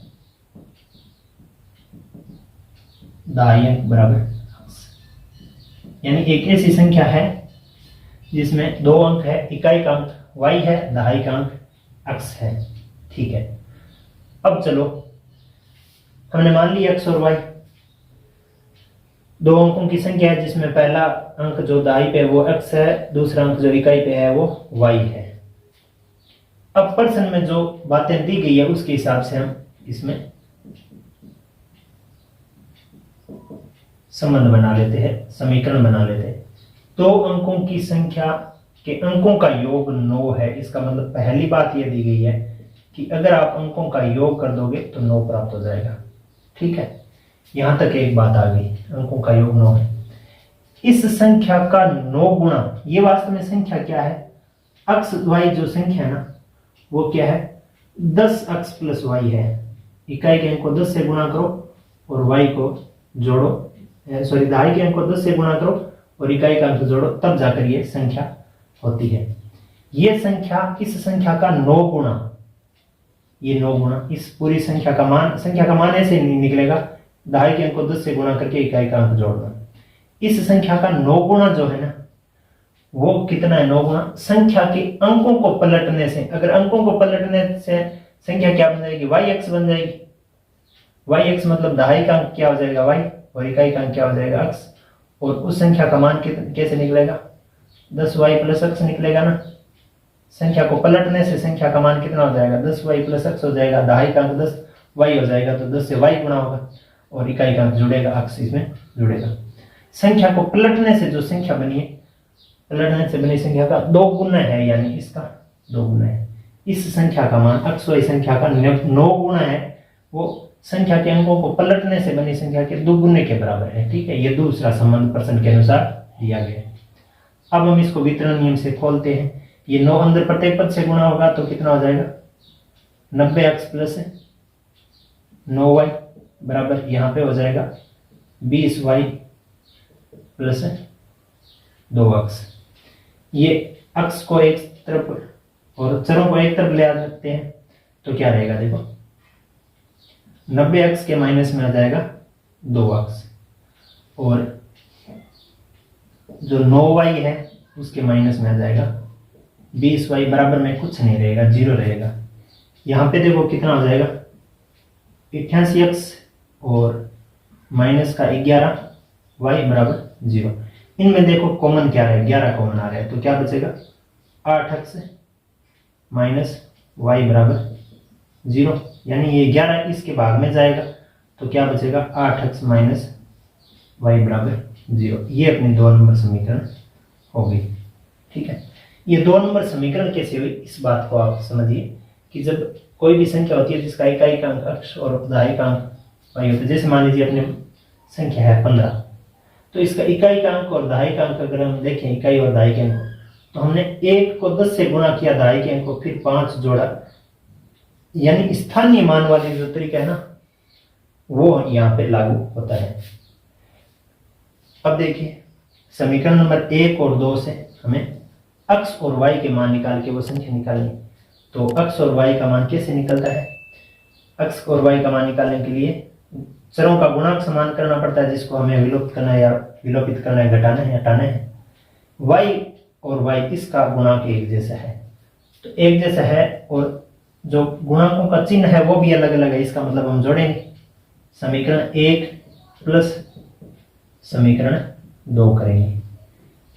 दहाई अंक बराबर अक्स। यानी एक ऐसी संख्या है जिसमें 2 अंक है, इकाई का अंक वाई है, दहाई का अंक अक्स है। ठीक है, अब चलो हमने मान लिया एक्स और वाई 2 अंकों की संख्या है जिसमें पहला अंक जो दहाई पे है वो एक्स है, दूसरा अंक जो इकाई पे है वो वाई है। अब प्रश्न में जो बातें दी गई है उसके हिसाब से हम इसमें संबंध बना लेते हैं, समीकरण बना लेते हैं। 2 अंकों की संख्या के अंकों का योग 9 है। इसका मतलब पहली बात यह दी गई है कि अगर आप अंकों का योग कर दोगे तो 9 प्राप्त हो जाएगा। ठीक है, यहां तक एक बात आ गई, अंकों का योग 9 है। इस संख्या का 9 गुणा, ये वास्तव में संख्या क्या है, अक्स वाई जो संख्या है ना वो क्या है, 10 अक्स प्लस वाई है। इकाई के अंक को 10 से गुणा करो और वाई को जोड़ो, सॉरी दहाई के अंक को 10 से गुणा करो और इकाई का अंक जोड़ो, तब जाकर ये संख्या होती है। ये संख्या, इस संख्या का 9 गुणा, ये 9 गुणा इस पूरी संख्या का मान ऐसे नहीं निकलेगा दहाई के अंक को 10 से गुणा करके इकाई का अंक जोड़ना। इस संख्या का 9 गुना जो है ना, वो कितना है? 9 गुना संख्या के अंकों को पलटने से, अगर अंकों को पलटने से संख्या क्या बन जाएगी? yx बन जाएगी। yx मतलब दहाई का अंक क्या हो जाएगा? y, और इकाई का अंक क्या हो जाएगा? x। और उस संख्या का मान कैसे निकलेगा? 10y प्लस x निकलेगा ना। संख्या को पलटने से संख्या का मान कितना हो जाएगा? 10y प्लस x हो जाएगा। दहाई का अंक 10y हो जाएगा, तो 10 से y गुणा होगा और इकाई का अंक जुड़ेगा, x इसमें जुड़ेगा। संख्या को पलटने से जो संख्या बनी है, पलटने से बनी संख्या का 2 गुना है, यानी इसका 2 गुना है। इस संख्या का मान x y संख्या का 9 गुना है, वो संख्या के अंकों को पलटने से बनी संख्या के 2 गुने के बराबर है। ठीक है, ये दूसरा संबंध प्रश्न के अनुसार दिया गया है। अब हम इसको वितरण नियम से खोलते हैं। ये 9 अंदर प्रत्येक पद से गुणा होगा तो कितना हो जाएगा? 90x प्लस 9y बराबर यहाँ पे हो जाएगा 20y प्लस 2x। ये x को एक तरफ और चरों को एक तरफ ले आ सकते हैं, तो क्या रहेगा? देखो 90x के माइनस में आ जाएगा 2x, और जो 9y है उसके माइनस में आ जाएगा 20y, बराबर में कुछ नहीं रहेगा, 0 रहेगा। यहाँ पे देखो कितना हो जाएगा? 88x और माइनस का 11y बराबर 0। इनमें देखो कॉमन क्या है? 11 कॉमन आ रहा है, तो क्या बचेगा? 8x माइनस y बराबर 0, यानी ये 11 इसके भाग में जाएगा, तो क्या बचेगा? 8x माइनस y बराबर 0। ये अपनी 2 नंबर समीकरण हो गई। ठीक है, ये 2 नंबर समीकरण कैसे हुई, इस बात को आप समझिए कि जब कोई भी संख्या होती है जिसका इकाई का अंक x और दहाई का अंक y होता है, जैसे मान लीजिए अपने संख्या है 15, तो इसका इकाई का अंक और दहाई का अंक अगर हम देखें, इकाई और दहाई के अंक, तो हमने 1 को 10 से गुणा किया दहाई के अंक को, फिर 5 जोड़ा, यानी स्थानीय मान वाली जो तरीका है ना, वो यहाँ पे लागू होता है। अब देखिए समीकरण नंबर 1 और 2 से हमें x और y के मान निकाल के वो संख्या निकालनी। तो x और y का मान कैसे निकलता है? x और y का मान निकालने के लिए चरों का गुणांक समान करना पड़ता है, जिसको हमें विलोपित करना है, या विलोपित करना है, घटाना है, हटाना है। y और y इसका गुणांक एक जैसा है, तो एक जैसा है, और जो गुणांकों का चिन्ह है वो भी अलग अलग है। इसका मतलब हम जोड़ेंगे समीकरण 1 प्लस समीकरण 2 करेंगे।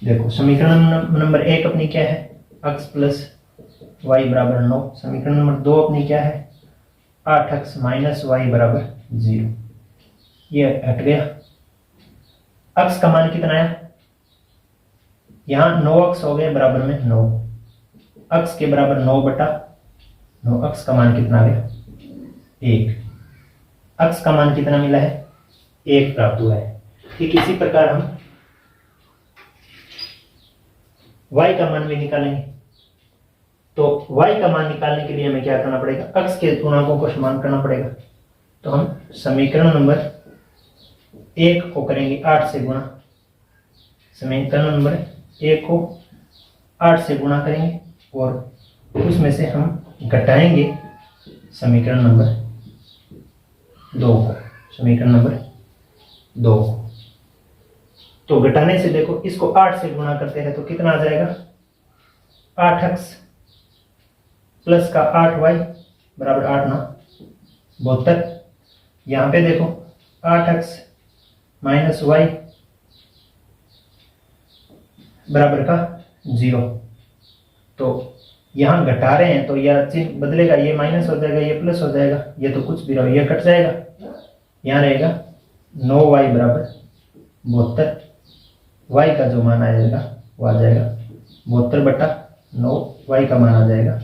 देखो समीकरण नंबर 1 अपनी क्या है? x प्लस y बराबर 9। समीकरण नंबर 2 अपनी क्या है? 8x माइनस y बराबर 0। ये हट गया। x का मान कितना है? यहाँ 9x हो गया बराबर में 9, x के बराबर 9 बटा 9। x का मान कितना आ गया? 1। x का मान कितना मिला है? 1 प्राप्त हुआ है। ठीक इसी प्रकार हम y का मान भी निकालेंगे। तो y का मान निकालने के लिए हमें क्या करना पड़ेगा? x के गुणांकों को समान करना पड़ेगा। तो हम समीकरण नंबर 1 को करेंगे 8 से गुणा, समीकरण नंबर 1 को 8 से गुणा करेंगे, और उसमें से हम घटाएंगे समीकरण नंबर 2 को, समीकरण नंबर 2 को। तो घटाने से देखो इसको 8 से गुणा करते हैं तो कितना आ जाएगा? 8x प्लस का 8y बराबर 8 ना 72। यहाँ पे देखो 8x माइनस y बराबर का 0। तो यहाँ घटा रहे हैं तो यह चिन्ह बदलेगा, ये माइनस हो जाएगा, ये प्लस हो जाएगा, ये तो कुछ भी रहो, ये कट जाएगा। यहाँ रहेगा 9y बराबर 72। y का जो मान आएगा वो आ जाएगा 72 बटा 9, y का मान आ जाएगा।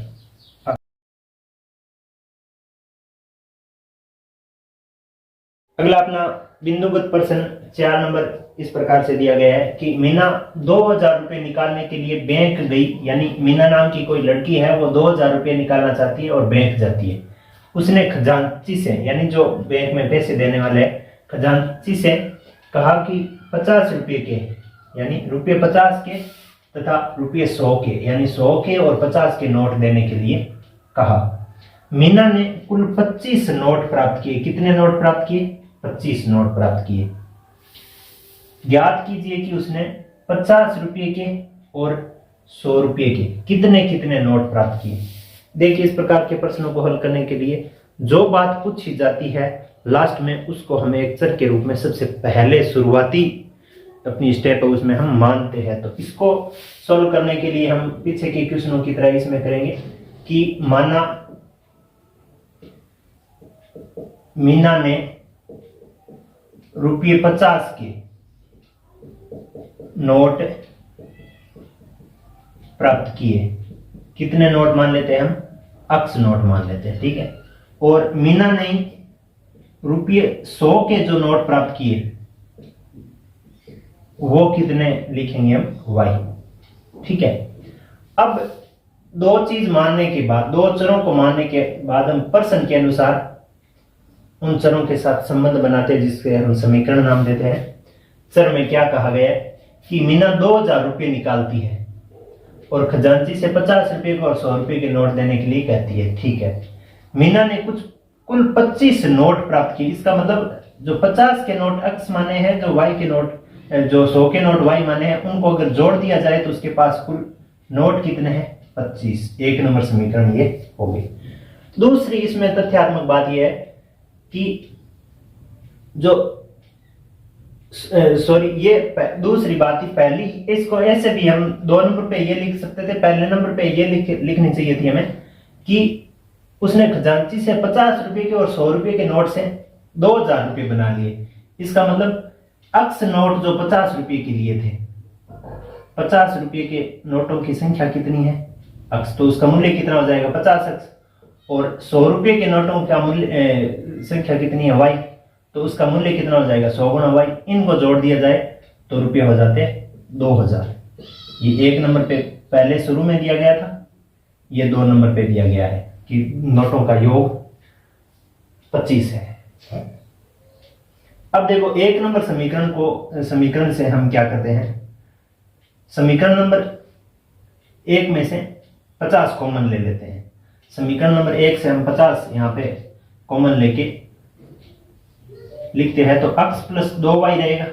अगला अपना बिंदुगत प्रश्न 4 नंबर इस प्रकार से दिया गया है कि मीना 2000 रुपये निकालने के लिए बैंक गई, यानी मीना नाम की कोई लड़की है, वो 2000 रुपये निकालना चाहती है और बैंक जाती है। उसने खजांची से, यानी जो बैंक में पैसे देने वाले खजांची से कहा कि 50 रुपये के, यानी रुपये 50 के तथा रुपये 100 के, यानी 100 के और 50 के नोट देने के लिए कहा। मीना ने कुल 25 नोट प्राप्त किए। कितने नोट प्राप्त किए? 25 नोट प्राप्त किए। ज्ञात कीजिए कि उसने 50 रुपये के और 100 रुपये के कितने कितने नोट प्राप्त किए। देखिए, इस प्रकार के प्रश्नों को हल करने के लिए जो बात पूछी जाती है लास्ट में उसको हमें एक चर के रूप में सबसे पहले शुरुआती अपनी स्टेप है उसमें हम मानते हैं। तो इसको सॉल्व करने के लिए हम पीछे के क्वेश्चनों की तरह इसमें करेंगे कि माना मीना ने रुपये 50 के नोट प्राप्त किए। कितने नोट मान लेते हैं हम? अक्स नोट मान लेते हैं, ठीक है। और मीना ने रुपये 100 के जो नोट प्राप्त किए वो कितने लिखेंगे हम? वाई, ठीक है। अब दो चीज मानने के बाद, दो चरों को मानने के बाद हम प्रश्न के अनुसार उन चरों के साथ संबंध बनाते हैं जिसके हम समीकरण नाम देते हैं। चर में क्या कहा गया है कि मीना 2000 रुपये निकालती है और खजांची से 50 रुपये को और 100 रुपये के नोट देने के लिए कहती है, ठीक है। मीना ने कुल 25 नोट प्राप्त किए। इसका मतलब जो 50 के नोट एक्स माने हैं, जो वाई के नोट, जो 100 के नोट वाई माने हैं, उनको अगर जोड़ दिया जाए तो उसके पास कुल नोट कितने हैं? 25। एक नंबर समीकरण ये हो गई। दूसरी इसमें तथ्यात्मक बात यह है कि जो ये दूसरी बात थी। पहली, इसको ऐसे भी हम 2 नंबर पे ये लिख सकते थे, पहले नंबर पे ये लिखनी चाहिए थी हमें कि उसने खजांची से 50 रुपए के और 100 रुपए के नोट से 2000 रुपये बना लिए। इसका मतलब अक्स नोट जो 50 रुपये के लिए थे, 50 रुपये के नोटों की संख्या कितनी है? अक्स, तो उसका मूल्य कितना हो जाएगा? 50 अक्स। और 100 रुपये के नोटों का मूल्य संख्या कितनी है? वाई, तो उसका मूल्य कितना हो जाएगा? 100 गुणा वाई। इनको जोड़ दिया जाए तो रुपये हो जाते हैं 2000। ये एक नंबर पे पहले शुरू में दिया गया था, ये 2 नंबर पे दिया गया है कि नोटों का योग 25 है। अब देखो, एक नंबर समीकरण से हम क्या करते हैं? समीकरण नंबर 1 में से 50 कॉमन ले लेते हैं। समीकरण नंबर 1 से हम 50 यहां पे कॉमन लेके लिखते हैं तो x प्लस 2y रहेगा,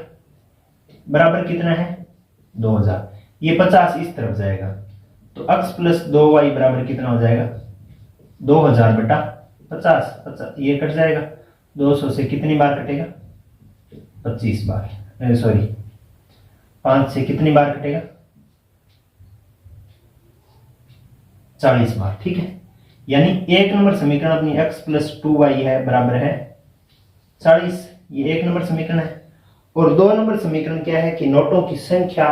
बराबर कितना है? 2000। ये 50 इस तरफ जाएगा तो x प्लस 2y बराबर कितना हो जाएगा? 2000 बटा 50। ये कट जाएगा। 200 से कितनी बार कटेगा? 25 बार। सॉरी, 5 से कितनी बार कटेगा? 40 बार, ठीक है। यानी एक नंबर समीकरण अपनी x प्लस 2y है बराबर है 40। ये एक नंबर समीकरण है। और 2 नंबर समीकरण क्या है कि नोटों की संख्या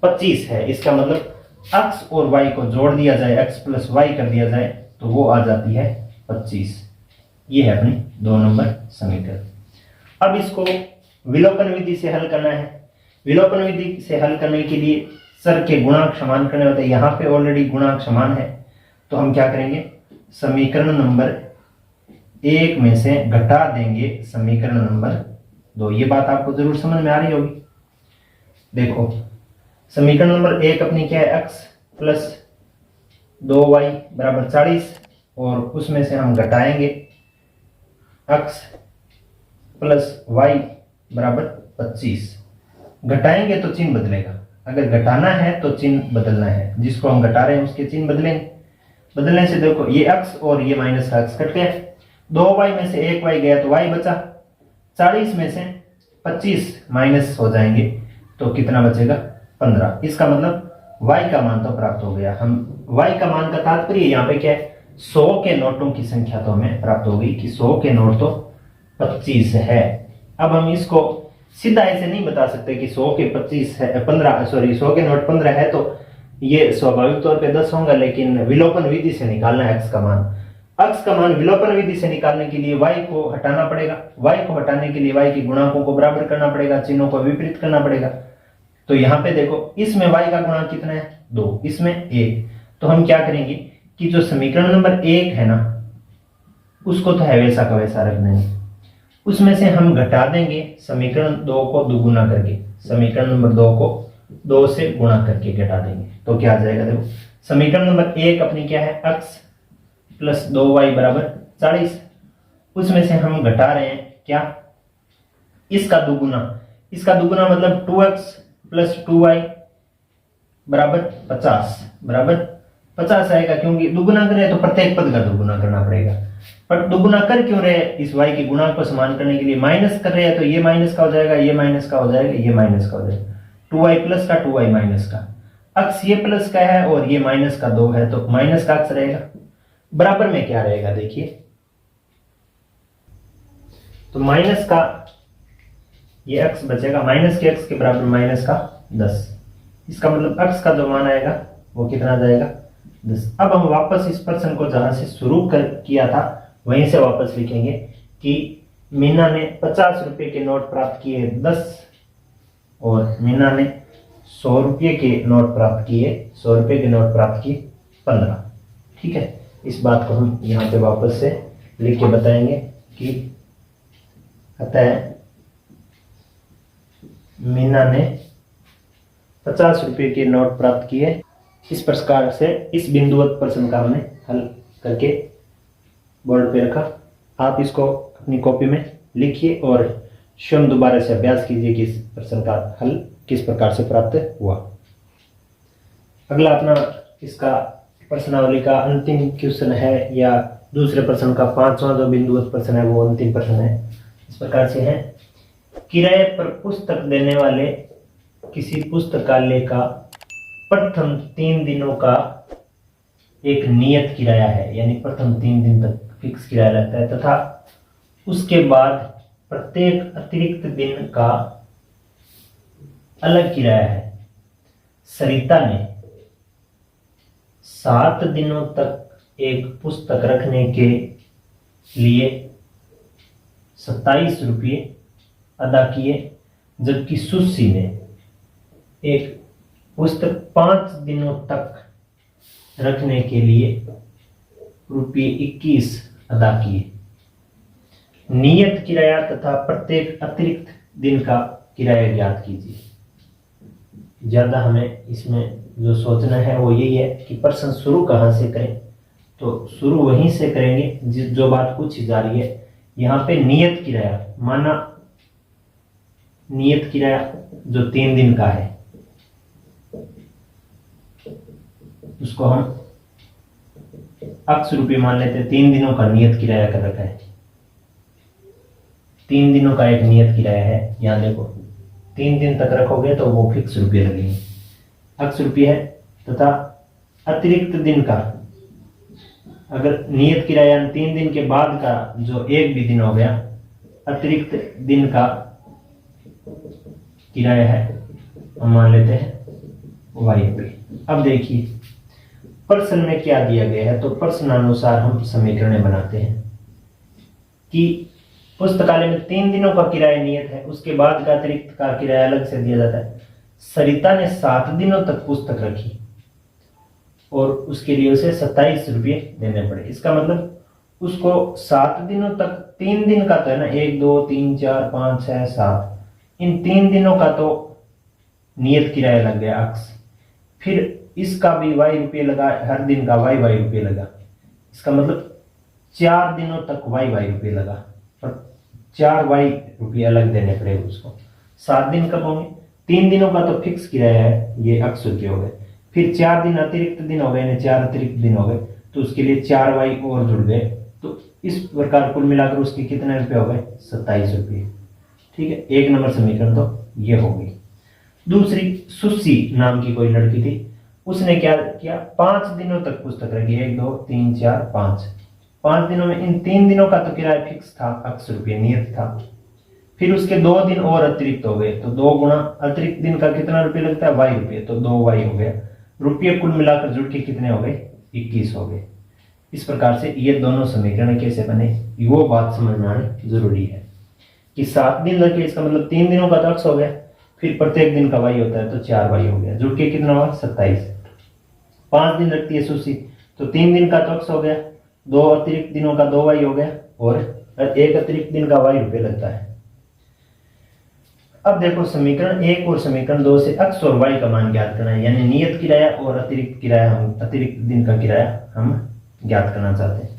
25 है। इसका मतलब x और y को जोड़ दिया जाए, x प्लस y कर दिया जाए तो वो आ जाती है 25। ये है अपनी 2 नंबर समीकरण। अब इसको विलोपन विधि से हल करना है। विलोपन विधि से हल करने के लिए चर के गुणांक समान करने होते हैं। यहाँ पे ऑलरेडी गुणांक समान है तो हम क्या करेंगे? समीकरण नंबर 1 में से घटा देंगे समीकरण नंबर 2। ये बात आपको जरूर समझ में आ रही होगी। देखो, समीकरण नंबर 1 अपनी क्या है? x प्लस 2y बराबर 40 और उसमें से हम घटाएंगे x प्लस y बराबर 25। घटाएंगे तो चिन्ह बदलेगा। अगर घटाना है तो चिन्ह बदलना है। जिसको हम घटा रहे हैं उसके चिन्ह बदलेंगे। बदलने से देखो, ये x और ये माइनस का x कट गया। 2y में से 1y गया तो y बचा। 40 में से 25 माइनस हो जाएंगे तो कितना बचेगा? 15। इसका मतलब y का मान तो प्राप्त हो गया। हम y का मान का तात्पर्य यहाँ पे क्या है? 100 के नोटों की संख्या तो हमें प्राप्त हो गई कि 100 के नोट तो 25 है। अब हम इसको सीधा ऐसे नहीं बता सकते कि 100 के 25 है 15, सॉरी 100 के नोट 15 है तो ये स्वाभाविक तौर पे 10 होगा। लेकिन विलोपन विधि से निकालना है x का मान। x का मान विलोपन विधि से निकालने के लिए y को हटाना पड़ेगा। y को हटाने के लिए y के गुणांकों को बराबर करना पड़ेगा, चिन्हों को विपरीत करना पड़ेगा। तो यहाँ पे देखो, इसमें y का गुणांक कितना है? 2, इसमें 1। तो हम क्या करेंगे कि जो समीकरण नंबर 1 है ना, उसको तो है वैसा का वैसा रख देंगे। उसमें से हम घटा देंगे समीकरण 2 को दुगुना करके। समीकरण नंबर 2 को 2 से गुणा करके घटा देंगे तो क्या आ जाएगा? देखो, समीकरण नंबर 1 अपनी क्या है? x प्लस 2y बराबर 40। उसमें से हम घटा रहे हैं क्या, इसका दुगुना। इसका दुगुना मतलब 2x प्लस 2y बराबर 50 आएगा, क्योंकि दुगुना करें तो प्रत्येक पद का दुगुना करना पड़ेगा। पर दुगुना कर क्यों रहे, इस y के गुणांक को समान करने के लिए। माइनस कर रहे हैं तो ये माइनस का हो जाएगा, ये माइनस का हो जाएगा, ये माइनस का हो जाएगा। 2y प्लस का 2y माइनस का, अक्स ये प्लस का है और ये माइनस का 2 है, तो माइनस का अक्स रहेगा। बराबर में क्या रहेगा देखिए, तो माइनस का ये अक्स बचेगा, माइनस के अक्स के बराबर माइनस का 10। इसका मतलब अक्स का जो मान आएगा वो कितना जाएगा, 10। अब हम वापस इस प्रश्न को जहां से शुरू कर किया था वहीं से वापस लिखेंगे कि मीना ने 50 रुपए के नोट प्राप्त किए 10 और मीना ने 100 रुपये के नोट प्राप्त किए, 100 रुपये के नोट प्राप्त किए 15। ठीक है, इस बात को हम यहाँ पे वापस से लिख के बताएंगे कि अतः मीना ने 50 रुपये के नोट प्राप्त किए। इस प्रकार से इस बिंदुवत प्रश्न का हमने हल करके बोर्ड पे रखा। आप इसको अपनी कॉपी में लिखिए और स्वयं दोबारा से अभ्यास कीजिए कि इस प्रश्न का हल किस प्रकार से प्राप्त हुआ। अगला अपना इसका प्रश्नावली का अंतिम क्वेश्चन है, या दूसरे प्रश्न का 5वां जो बिंदुवत प्रश्न है वो अंतिम प्रश्न है। इस प्रकार से है, किराए पर पुस्तक देने वाले किसी पुस्तकालय का प्रथम 3 दिनों का एक नियत किराया है, यानी प्रथम 3 दिन तक फिक्स किराया लगता है, तथा उसके बाद प्रत्येक अतिरिक्त दिन का अलग किराया है। सरिता ने 7 दिनों तक एक पुस्तक रखने के लिए 27 रुपये अदा किए, जबकि सुशी ने एक पुस्तक 5 दिनों तक रखने के लिए रुपये 21 अदा किए। नियत किराया तथा प्रत्येक अतिरिक्त दिन का किराया ज्ञात कीजिए। ज्यादा हमें इसमें जो सोचना है वो यही है कि प्रश्न शुरू कहाँ से करें, तो शुरू वहीं से करेंगे जो बात पूछी जा रही है। यहाँ पे नियत किराया माना, नियत किराया जो 3 दिन का है उसको हम x रुपये मान लेते हैं। 3 दिनों का नियत किराया कर रखा है, 3 दिनों का एक नियत किराया है। यहाँ देखो 3 दिन तक रखोगे तो वो फिक्स रुपये लगेंगे, x रुपये है। तथा अतिरिक्त दिन का, अगर नियत किराया 3 दिन के बाद का जो एक भी दिन हो गया, अतिरिक्त दिन का किराया है हम मान लेते हैं y रुपये। अब देखिए प्रश्न में क्या दिया गया है, तो प्रश्नानुसार हम समीकरण बनाते हैं कि पुस्तकालय में 3 दिनों का किराया नियत है, उसके बाद का अतिरिक्त का किराया अलग से दिया जाता है। सरिता ने 7 दिनों तक पुस्तक रखी और उसके लिए उसे 27 रुपये देने पड़े। इसका मतलब उसको 7 दिनों तक, 3 दिन का तो है ना, 1 2 3 4 5 6 7, इन 3 दिनों का तो नियत किराया लग गया x, फिर इसका भी y रुपये लगा, हर दिन का y रुपये लगा। इसका मतलब 4 दिनों तक y रुपये लगा, पर 4 y रुपये अलग देने पड़े उसको। 7 दिन कब होंगे, 3 दिनों का तो फिक्स किराया है, ये x रुपये हो गए, फिर 4 दिन अतिरिक्त दिन हो गए, 4 अतिरिक्त दिन हो गए, तो उसके लिए 4 y और जुड़ गए, तो इस प्रकार कुल मिलाकर उसके कितने रुपये हो गए, 27 रुपये। ठीक है, 1 नंबर समीकरण तो ये हो गई। दूसरी, सुशी नाम की कोई लड़की थी, उसने क्या किया, 5 दिनों तक पुस्तक रखी, 1 2 3 4 5 दिनों में इन 3 दिनों का तो किराया फिक्स था, x रुपये नियत था, फिर उसके 2 दिन और अतिरिक्त हो गए, तो 2 गुना अतिरिक्त दिन का कितना रुपये लगता है, y रुपये, तो 2y हो गया। रुपये कुल मिलाकर जुड़ के कितने हो गए, 21 हो गए। इस प्रकार से ये दोनों समीकरण कैसे बने, वो बात समझना जरूरी है कि 7 दिन लगे, इसका मतलब 3 दिनों का तो x हो गया, फिर प्रत्येक दिन का y होता है तो 4y हो गया, जुड़ के कितना हुआ, 27। 5 दिन रखती है सुशी, तो 3 दिन का तो x हो गया, 2 अतिरिक्त दिनों का 2y हो गया, और 1 अतिरिक्त दिन का y रुपये लगता है। अब देखो समीकरण 1 और समीकरण 2 से x और y का मान ज्ञात करना है, यानी नियत किराया और अतिरिक्त किराया, हम अतिरिक्त दिन का किराया हम ज्ञात करना चाहते हैं।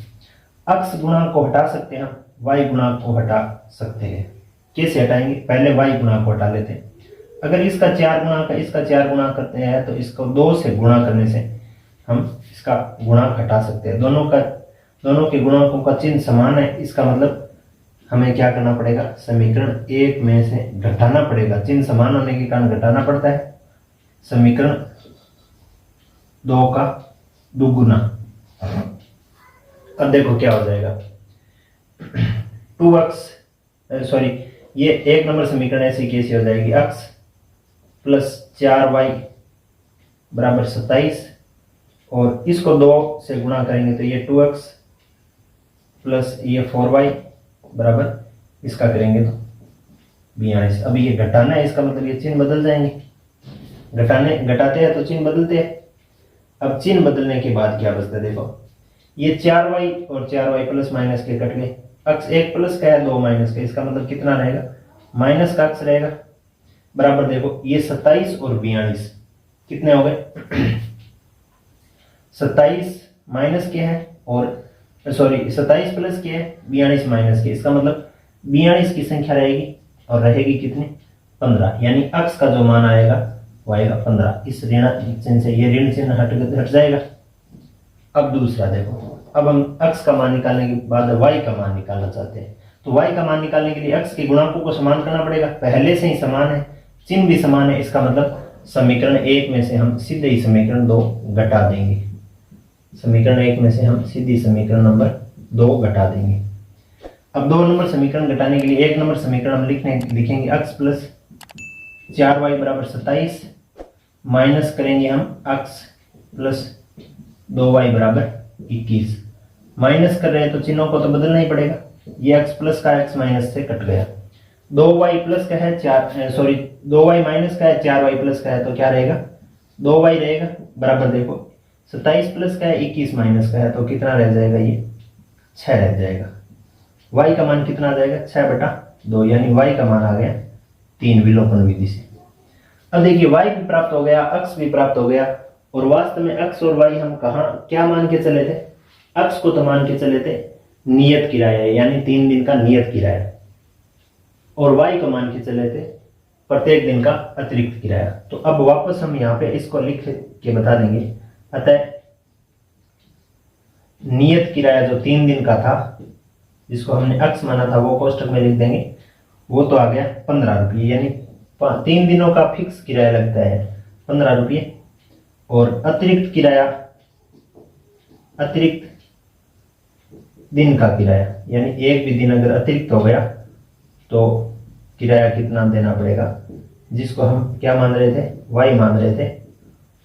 x गुणांक को हटा सकते हैं हम, y गुणांक को हटा सकते हैं। कैसे हटाएंगे? पहले y गुणांक को हटा लेते हैं। अगर इसका 4 गुणांक है, इसका 4 गुणा करते हैं तो इसको 2 से गुणा करने से हम इसका गुणांक हटा सकते हैं। दोनों के गुणांकों का चिन्ह समान है, इसका मतलब हमें क्या करना पड़ेगा? समीकरण 1 में से घटाना पड़ेगा। चिन्ह समान होने के कारण घटाना पड़ता है। समीकरण 2 का दुगुना। अब देखो क्या हो जाएगा। 2x ये 1 नंबर समीकरण ऐसी कैसी हो जाएगी? x प्लस 4y बराबर 27 और इसको 2 से गुणा करेंगे तो ये 2x प्लस ये 4y बराबर इसका करेंगे तो 42। अभी ये घटाना है, इसका मतलब ये चिन्ह बदल जाएंगे। घटाते हैं तो चिन्ह बदलते हैं। अब चिन्ह बदलने के बाद क्या बचता है? देखो ये 4y और 4y प्लस माइनस के कट गए। अक्स 1 प्लस का है 2 माइनस का, इसका मतलब कितना रहेगा? माइनस का अक्स रहेगा। बराबर देखो ये 27 और 42 कितने हो गए? 27 माइनस के है और 27 प्लस के है 42 माइनस के, इसका मतलब 42 की संख्या रहेगी और रहेगी कितनी? 15। यानी अक्स का जो मान आएगा वो आएगा 15। इस ऋण चिन्ह से ये ऋण चिन्ह हट जाएगा। अब दूसरा देखो, अब हम x का मान निकालने के बाद y का मान निकालना चाहते हैं तो y का मान निकालने के लिए x के गुणांकों को समान करना पड़ेगा। पहले से ही समान है, चिन्ह भी समान है, इसका मतलब समीकरण 1 में से हम सीधे ही समीकरण 2 घटा देंगे। समीकरण 1 में से हम सीधी समीकरण नंबर 2 घटा देंगे। अब 2 नंबर समीकरण घटाने के लिए 1 नंबर समीकरण हम लिखेंगे x प्लस 4y बराबर 27 माइनस करेंगे हम x प्लस 2y बराबर 21। माइनस कर रहे हैं तो चिन्हों को तो बदलना ही पड़ेगा। ये x प्लस का x माइनस से कट गया। 2y प्लस का है 2y माइनस का है 4y प्लस का है तो क्या रहेगा? 2y रहेगा। बराबर देखो 27 प्लस का है 21 माइनस का है तो कितना रह जाएगा? ये 6 रह जाएगा। y का मान कितना आ जाएगा? 6/2, यानी y का मान आ गया 3 विलोपन विधि से। अब देखिए y भी प्राप्त हो गया, x भी प्राप्त हो गया और वास्तव में x और y हम क्या मान के चले थे? x को तो मान के चले थे नियत किराया, यानी 3 दिन का नियत किराया, और y को मान के चले थे प्रत्येक दिन का अतिरिक्त किराया। तो अब वापस हम यहाँ पे इसको लिख के बता देंगे। अतः नियत किराया जो 3 दिन का था, जिसको हमने x माना था, वो कोष्टक में लिख देंगे। वो तो आ गया 15 रुपये, यानी 3 दिनों का फिक्स किराया लगता है 15 रुपये। और अतिरिक्त किराया, अतिरिक्त दिन का किराया, यानी एक भी दिन अगर अतिरिक्त हो गया तो किराया कितना देना पड़ेगा? जिसको हम क्या मान रहे थे? y मान रहे थे,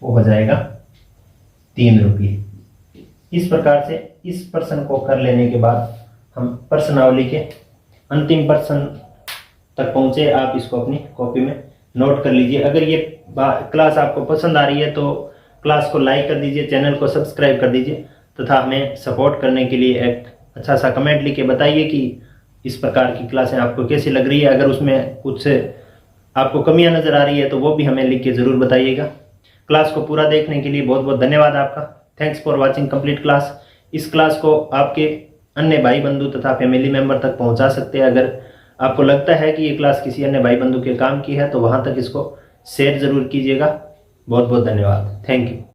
वो हो जाएगा 3 रुपये। इस प्रकार से इस प्रश्न को कर लेने के बाद हम प्रश्नावली के अंतिम प्रश्न तक पहुंचे। आप इसको अपनी कॉपी में नोट कर लीजिए। अगर ये क्लास आपको पसंद आ रही है तो क्लास को लाइक कर दीजिए, चैनल को सब्सक्राइब कर दीजिए तथा हमें सपोर्ट करने के लिए एक अच्छा सा कमेंट लिख के बताइए कि इस प्रकार की क्लासें आपको कैसी लग रही है। अगर उसमें कुछ आपको कमियां नज़र आ रही है तो वो भी हमें लिख के ज़रूर बताइएगा। क्लास को पूरा देखने के लिए बहुत बहुत धन्यवाद आपका। Thanks for watching complete class. इस क्लास को आपके अन्य भाई बंधु तथा फैमिली मेम्बर तक पहुंचा सकते हैं। अगर आपको लगता है कि ये क्लास किसी अन्य भाई बंधु के काम की है तो वहां तक इसको शेयर ज़रूर कीजिएगा। बहुत बहुत धन्यवाद। Thank you.